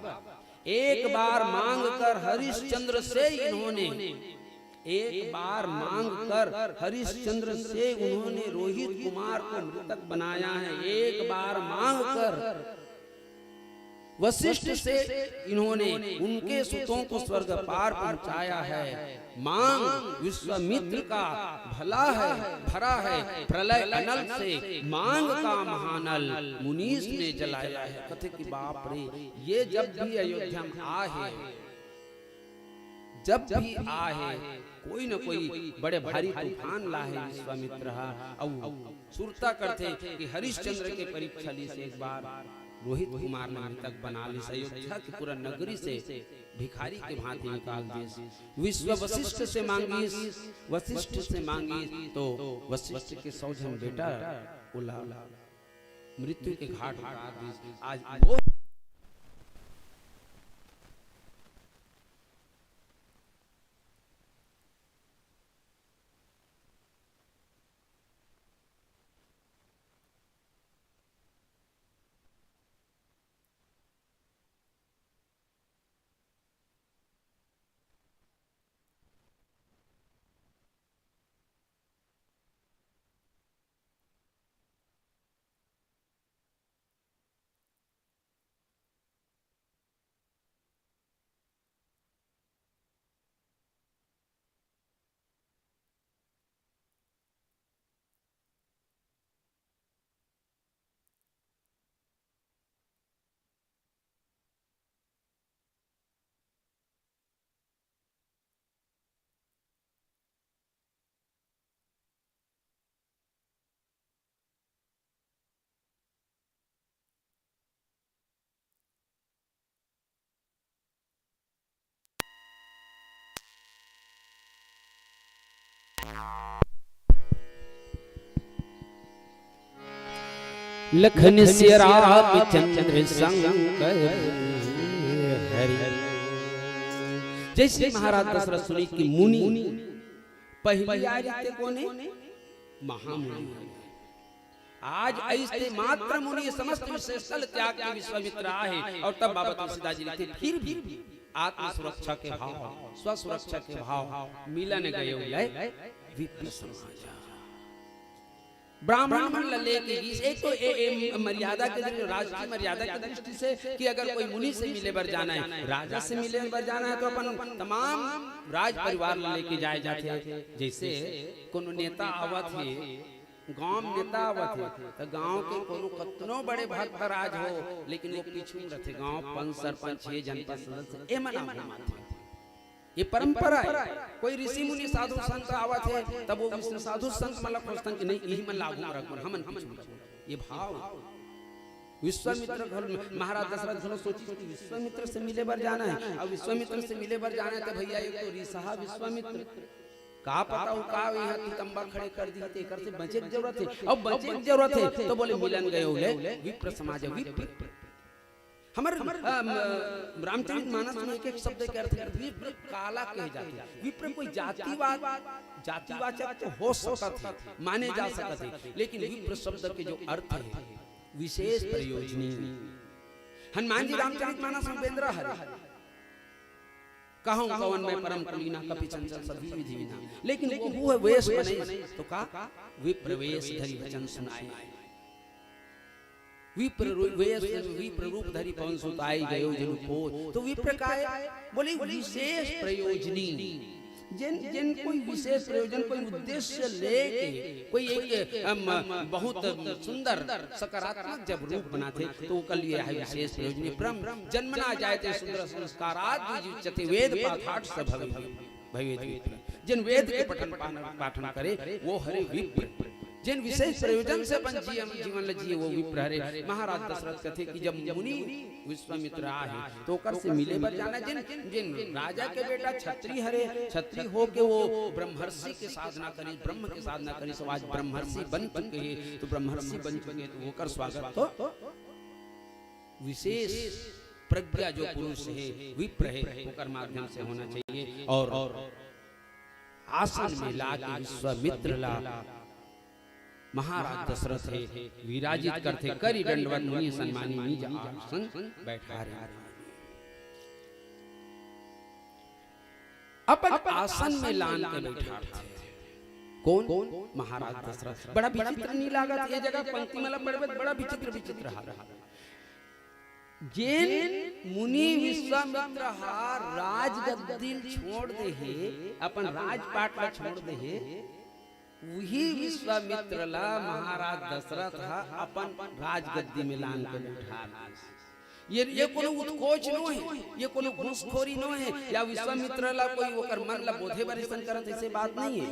एक बार मांग कर हरिश्चंद्र से इन्होंने, एक बार मांग कर हरिश्चंद्र से उन्होंने रोहित कुमार को मृतक बनाया है। एक बार मांग कर वशिष्ठ से इन्होंने उनके सुतों को स्वर्ग पार पहुंचाया है। मांग विश्वामित्र का भला है, भरा है प्रलय अनल से, मांग का महानल मुनीष ने जलाया है। कथे कि बाप रे, ये जब भी अयोध्या में आए, जब भी आए कोई न कोई बड़े भारी तूफान लाए विश्वामित्र और सुरता करते कि हरिश्चंद्र के परीक्षा ली से एक बार रोहित कुमार ने मृतक बना ली। अयोध्या की पूरा नगरी से भिखारी के भांति निकाल दिए। विश्व वशिष्ठ से मांगी, वशिष्ठ से मांगी तो वशिष्ठ के 100 जन बेटा उला मृत्यु के घाट उतार दी। आज वो लखन से रामचंद्र शंकर हरि। जैसे महाराज दशरथ सुनी कि मुनि पहली आयते कोने महामुनि। आज ऐसे मात्र मुनि समस्त विशेषल त्याग के विश्वामित्र आहे और तब बाबा तुलसीदास जी लिखते फिर भी आत्म सुरक्षा के भाव स्व सुरक्षा के भाव मिलन गए विप्र समाज ब्राह्मण मन लेके एक तो मर्यादा के दृष्टि राजकीय मर्यादा की दृष्टि से कि अगर कोई मुनि से मिले बर जाना है राजा से मिले बर जाना है तो अपन तमाम राज परिवार लेके जाए जाते हैं। जैसे कोनो नेता आवत है गांव में नेता आवत है तो गांव के कोनो कतनो बड़े भक्त राज हो लेकिन वो पीछू रहते गांव पंच सरपंच 6 जनपद सदस्य ए मना ये परंपरा है। कोई ऋषि मुनि साधु संत आवत है तब वो विष्णु साधु संत मतलब खोजतन कि नहीं यही मन लागू रखो हमन ये भाव विश्वामित्र घर महाराज दशरथ घर सोची कि विश्वामित्र से मिले बर जाना है अब विश्वामित्र से मिले बर जाना है तो भैया एक तो ऋषा विश्वामित्र का पता हो का यहाँ की तंबा खड़े कर दी थे कर से बचे की जरूरत है अब बचे की जरूरत है तो बोले मिलन गए होले विप्र समाज विप्र हमारे रामचरित मानस में एक शब्द के अर्थ विप्र काला कहे जाते हैं। विप्र कोई जातिवाचक तो हो सकता है माने जा सकता है लेकिन विप्र शब्द के जो अर्थ है विशेष प्रयोजनी। हनुमान जी रामचरित मानस में बेंद्रा हर कहूं कवन में परम कुलीना कपि चंचल सभी विधि विना लेकिन वो है वेश बने तो का विप्र वेश धरि वचन सुनाए विप्र रूप धरि पवन सुत आई गयो जनु पोत। तो विप्र का बोले विशेष प्रयोजनी जिन कोई विशेष प्रयोजन कोई उद्देश्य लेके कोई एक बहुत सुंदर सकारात्मक जब रूप बनाते तो कल ये है विशेष प्रयोजनी। ब्रह्म जन्मना जायते सुंदर संस्कारात् द्विजुच्यते वेद पाठात् स भवेत्। जिन वेद के पाठन करे वो हरे विप्र जिन विशेष प्रयोजन से अपन जीवन जिए वो विप्र हरे। महाराज दशरथ कथे कि जब मुनि विश्वामित्र आए तो कर से मिले बर जाना जिन जिन राजा के बेटा छत्री हरे छत्री हो के वो ब्रह्मर्षि के साधना करी ब्रह्म के साधना करी सो आज ब्रह्मर्षि बन चुके हैं तो ब्रह्मर्षि बन चुके तो वो कर स्वागत तो विशेष प्रज्ञा जो पुरुष है विप्र है वो कर माध्यम से होना चाहिए। और आसन में ला के विश्वामित्र ला महाराज दशरथ है विराजित करते करी दंडवत मुनि सम्मानी निज आसन बैठा रहे। अपन आसन में लान के बैठा कौन महाराज दशरथ। बड़ा विचित्र नहीं लागत ये जगह पंक्ति मतलब बड़ा विचित्र रहा। जिन मुनि विश्वामित्र राज गद्दी छोड़ दे है अपन राजपाट ला छोड़ दे है वही विश्वामित्र ला महाराज दशरथ अपन राजगद्दी में लान के बैठा। ये कोनो उत्कोच नो है ये कोनो घूसखोरी नो है या विश्वामित्र ला कोई ओकर मन ला बोधे बरिसन करत ऐसे बात नहीं है।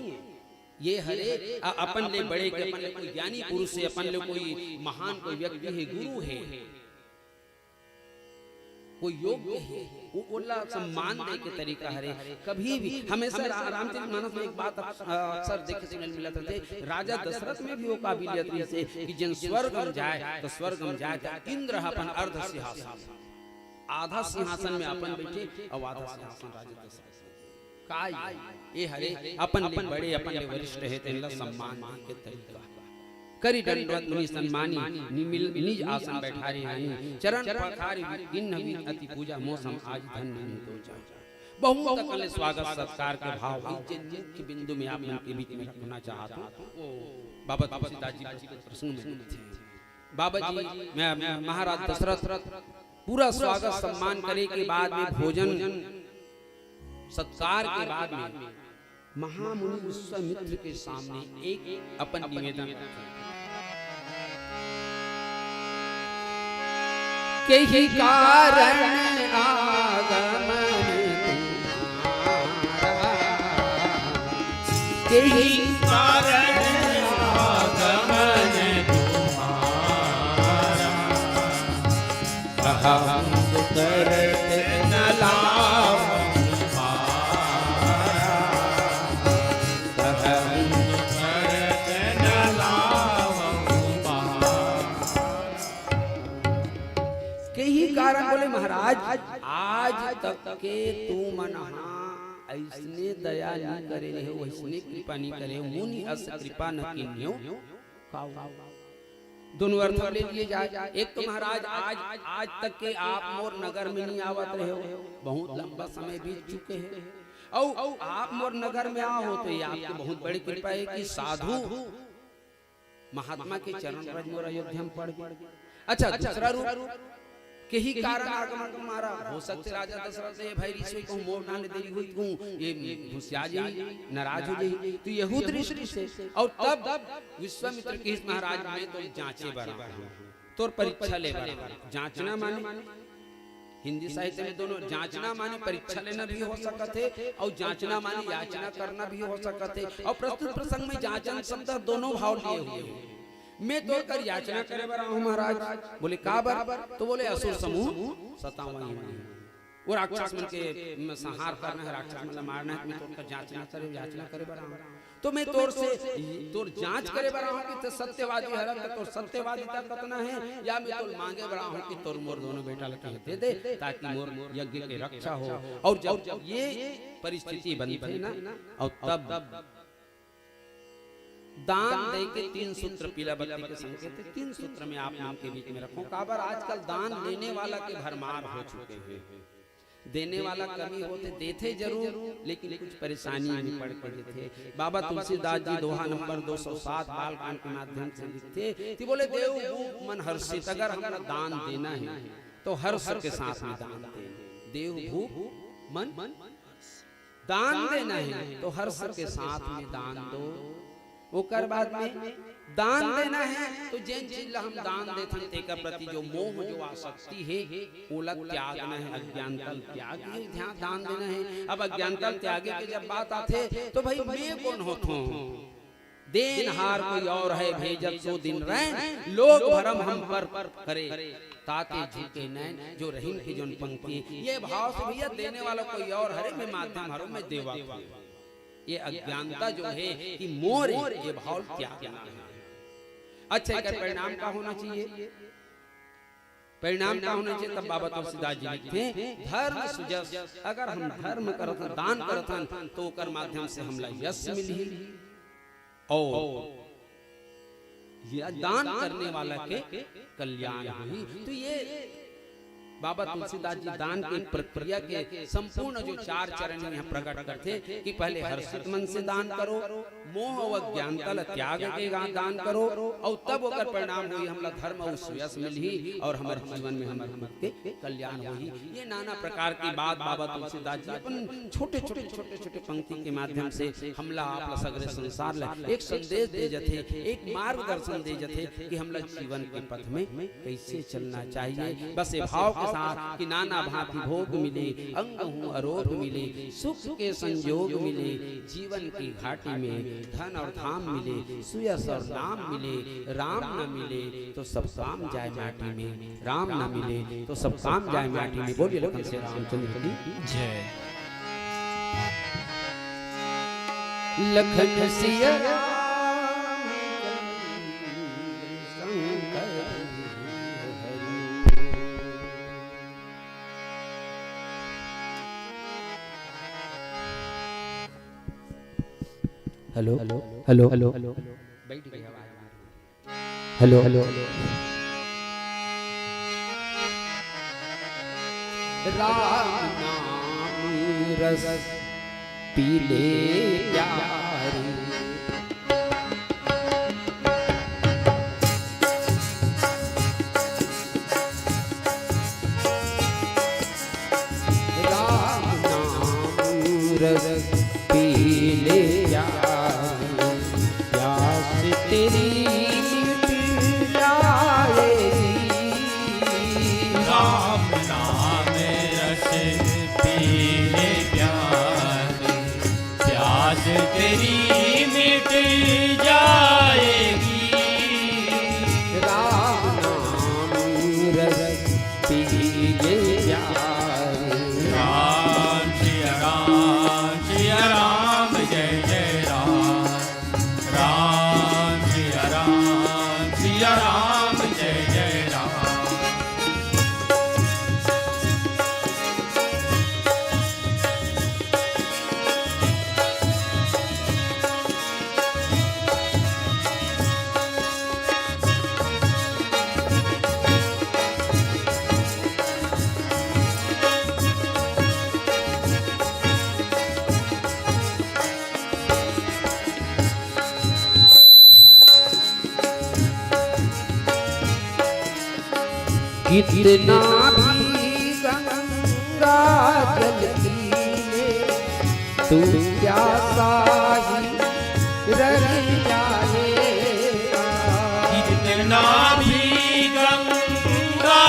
ये हरे अपन ले बड़े के अपन ले कोई ज्ञानी पुरुष है अपन ले कोई महान कोई व्यक्ति है गुरु है कोई योग्य है वो उल्ला सम्मान दे के तरीका हरे। कभी भी हमेशा रामचरित मानस में एक बात अक्सर देखे सुनने मिलता थे राजा दशरथ में भी वो काबिलियत से कि जिन स्वर्ग में जाए तो स्वर्ग में जाए तो इंद्र अपन अर्ध सिंहासन आधा सिंहासन में अपन बैठे और आधा सिंहासन राजा दशरथ का ये हरे अपन ले बड़े अपन ले वरिष्ठ है तेनला सम्मान के तरीका करी दंडवत मुनि सम्मानी निज आसन बैठारे हैं चरण पखारी गिन अति पूजा मौसम आज धन्य तो जा। बहुत कल स्वागत सत्कार के भाव मुख्य बिंदु में आप के बीच में रखना चाहता हूं। बाबा तुलसीदास जी के प्रसंग में थे बाबा जी मैं महाराज दशरथ पूरा स्वागत सम्मान करे के बाद में भोजन सत्कार के बाद में महामुनि विश्वामित्र के सामने एक अपन निवेदन के कारण आगमन तुम्हारा के कारण आगमन तुम्हारा हम करते न लाभ तुम्हारा बोले महाराज आज तक के तू मनहा ऐसने दया नहीं करे रहे हो, ऐसने कृपा नहीं करे मुनि अस कृपा न कीन्यो खाओ। दोनों अर्थ ले लिए जाए। एक तो महाराज आज तक के आप मोर नगर में नहीं आवत रहे हो, बहुत लंबा समय बीत चुके हैं, और आप मोर नगर में आओ तो ये आपकी बहुत बड़ी कृपा है कि साधु महात्मा के चरण रज मोर अयोध्या में पड़ गए। अच्छा दूसरा रूप के ही कारण आगमन तुम्हारा हो सकते राजा दशरथ ने भाई ऋषि को मोर डालने देरी हुई हूं, ये होशियार जी नाराज हो गई तो यहू दृष्टि से, और तब विश्वामित्र के महाराज में तो जांचे बरा तोर परीक्षा ले बरा। जांचना माने हिंदी साहित्य में दोनों जांचना माने परीक्षा लेना भी हो सकते है और जांचना माने याचना करना भी हो सकते है, और प्रस्तुत प्रसंग में जांचन शब्द दोनों भाव लिए हुए हैं। मैं तो कर याचना करे बरा हूं महाराज। बोले का बराबर? तो बोले असुर समूह 57 वो राक्षस मन के संहार करना है, राक्षस मन मारना है, मैं तो कर जांचना करे याचना करे बरा हूं। तो मैं तोर से तोर जांच करे बरा हूं कि तो सत्यवादी हरत तो सत्यवादिता कतना है, या मैं तो मांगे बरा हूं कि तोर मोर दोनों बेटा लड़के दे दे ताकि मोर यज्ञ की रक्षा हो। और जब ये परिस्थिति बनी थी ना, और तब दान दे के 3 सूत्र पीला बत्ती के संकेत 3 सूत्र में आप नाम के बीच में रखो। काबर आजकल दान लेने वाला के भरमार हो चुके हैं, देने वाला कमी होते देते जरूर लेकिन कुछ परेशानी में पड़ के देते। बाबा तुलसीदास जी दोहा नंबर 207 बालकांड के माध्यम से लिखते कि बोले देव भूप मन हर्षित, अगर हमारा दान देना है तो हर्ष के साथ में दान देना। देव भूप मन दान देना है तो हर्ष के साथ में दान दो। ओकर बाद में दान देना है तो जिन चीज हम दान देते हैं तेका प्रति जो मोह जो आसक्ति है ओला त्यागना है, अज्ञानता त्याग ध्यान दान देना है। अब अज्ञानता त्यागे के जब बात आते तो भाई मैं कौन होता हूँ, देनहार कोई और है भेजत सो दिन रैन, लोग भरम हम पर करे ताते झुके नैन, जो रहीम की जोन पंक्ति ये भाव से भैया देने वाला कोई और हरे मैं माध्यम हरो मैं देवा। ये अज्ञानता जो है कि मोर ये भाव त्यागना है। अच्छा इसका परिणाम क्या होना चाहिए? परिणाम क्या होना चाहिए? तब बाबा तुलसीदास जी लिखते धर्म सुजस, अगर हम धर्म करथन दान करथन तो ओकर माध्यम से हमला यश मिली, और ये दान करने वाला के कल्याण हुई। तो ये बाबा तुलसीदास जी दान की प्रक्रिया के संपूर्ण जो 4 चरण यहाँ प्रकट करते कि पहले हर्षित मन से दान करो, मोह व ज्ञानता त्याग के दान करो, और तब ओकर परिणाम हुई हमला धर्म और यश मिली और हमारे जीवन में हमारे कल्याण हुई। ये नाना प्रकार की बात बाबा तुलसीदास जी अपन छोटे छोटे पंक्ति के माध्यम से हमला आपला सगरे संसार ला एक संदेश दे जथे, एक मार्गदर्शन दे जथे कि हमला जीवन के पथ में कैसे चलना चाहिए। बस ये भाव साथ कि नाना भांति भोग मिले, अंग हूँ अरोग मिले, सुख के संयोग मिले, जीवन की घाटी में धन और धाम मिले, सुयस और नाम मिले, राम न मिले तो सब काम जाए माटी में, राम न मिले तो सब काम जाए माटी में। बोलिए लखन से रामचंद्र की जय। Lakhan Siya hello hello hello hello बैठ गई आवाज। हेलो हेलो राम नाम रस पीले प्यारी, राम नाम रस पीले तेरी मिट जाएगी, राम नाम रस पीले प्यारे, प्यास तेरी मिट जाएगी, राम नाम रस पीले प्यारे, राम सिया राम जय जय राम, राम सिया राम कितना भी गंगा जल पीले तू प्यासा ही रह जाएगा। कितना भी गंगा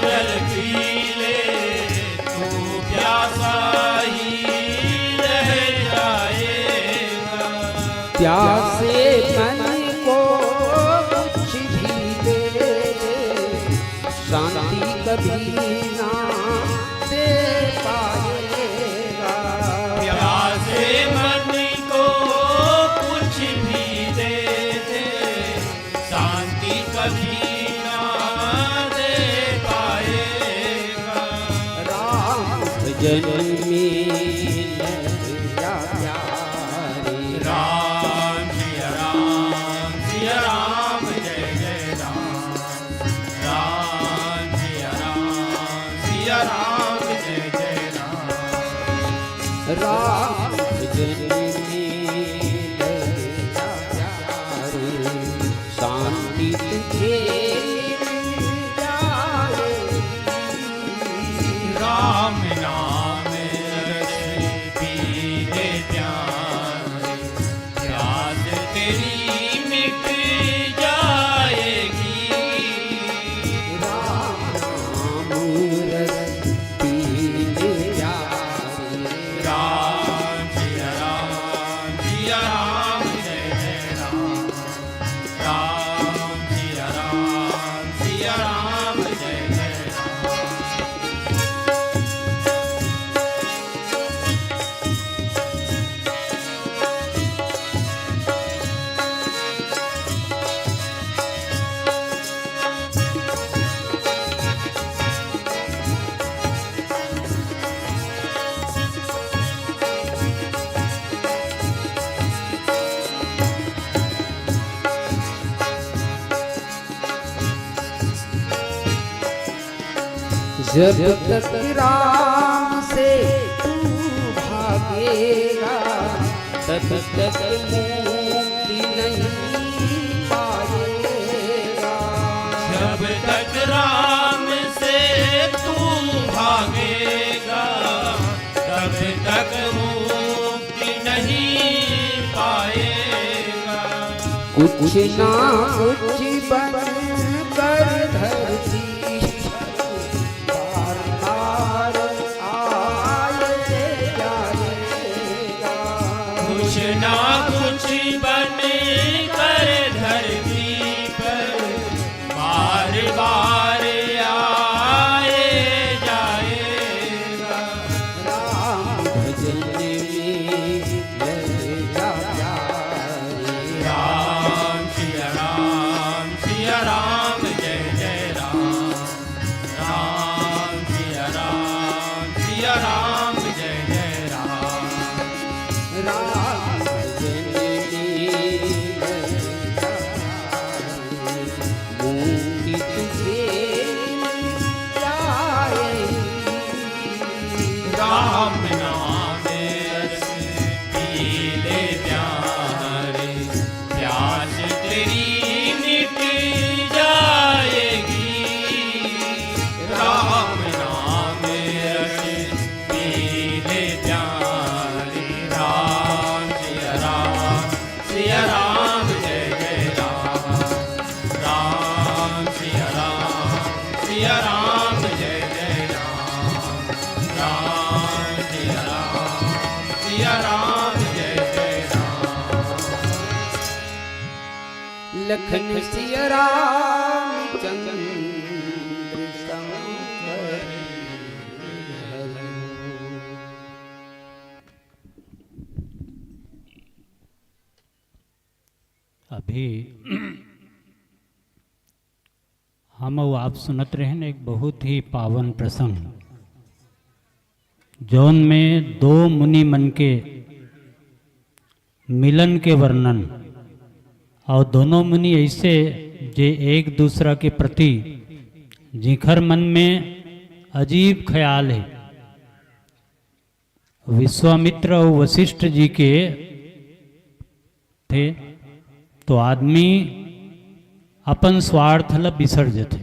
जल पी ले तू प्यासा ही रह जाएगा। प्यासे मन को कुछ भी दे दे शांति कभी ना दे पाएगा। प्यासे मन को कुछ भी दे दे शांति कभी ना दे पाएगा। राम भजन में लगा प्यारे राम सिया राम सिया राम जय जय राम। राम सिया राम जय जय राम। राम भजन में लगा प्यारे शांति तुझे मिल जाएगी। राम नाम रस पीले प्यारे प्यास तेरी मिट जाएगी। राम नाम रस पीले प्यारे राम सिया राम जय जय राम। राम सिया राम जय जय राम। जब तक राम से तू भागेगा तब तक मुक्ति नहीं पाएगा। जब तक राम से तू भागेगा तब तक मुक्ति नहीं पाएगा। कुछ ना कुछ बन कर धरती बार बार आए जाएगा। कुछ ना कुछ बन कर धरती पर बार बार आए जाएगा। राम भजन में लगा प्यारे राम सिया राम जय जय राम। राम सिया राम जय जय राम। राम भजन में लगा प्यारे मुक्ति तुझे मिल जाएगी। राम नाम रस पीले प्यारे प्यास तेरी मिट जाएगी। राम नाम रस पीले प्यारे राम सिया राम जय जय राम। राम सिया राम जय जय राम। राम सिया राम जय जय राम। लखन सिया राम चंद्र शंकर हरि। अभी हम और आप सुनत रहे हैं एक बहुत ही पावन प्रसंग जौन में दो मुनि मन के मिलन के वर्णन और दोनों मुनि ऐसे जे एक दूसरा के प्रति जिखर मन में अजीब ख्याल है। विश्वामित्र और वशिष्ठ जी के थे तो आदमी अपन स्वार्थ ला बिसर जाते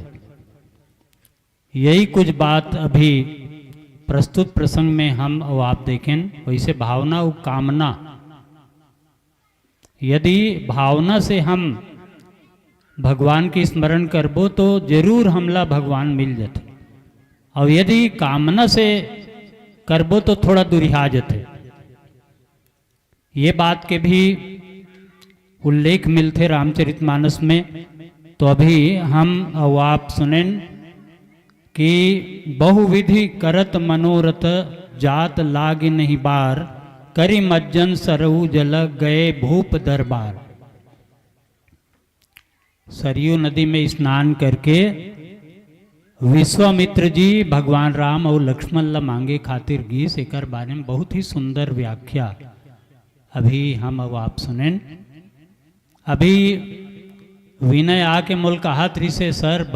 यही कुछ बात अभी प्रस्तुत प्रसंग में हम और आप देखें। वैसे भावना और कामना, यदि भावना से हम भगवान की स्मरण करबो तो जरूर हमला भगवान मिल जाते, और यदि कामना से करबो तो थोड़ा दुरिहा जाते। ये बात के भी उल्लेख मिलते रामचरितमानस में। तो अभी हम और आप सुनें कि बहुविधि करत मनोरथ जात लाग नहीं बार, करी मज्जन सरऊ जल गए भूप दरबार। सरयू नदी में स्नान करके विश्वामित्र जी भगवान राम और लक्ष्मण ला मांगे खातिर गीस, एकर बारे में बहुत ही सुंदर व्याख्या अभी हम अब आप सुनें। अभी विनय आके मोल कहा से सर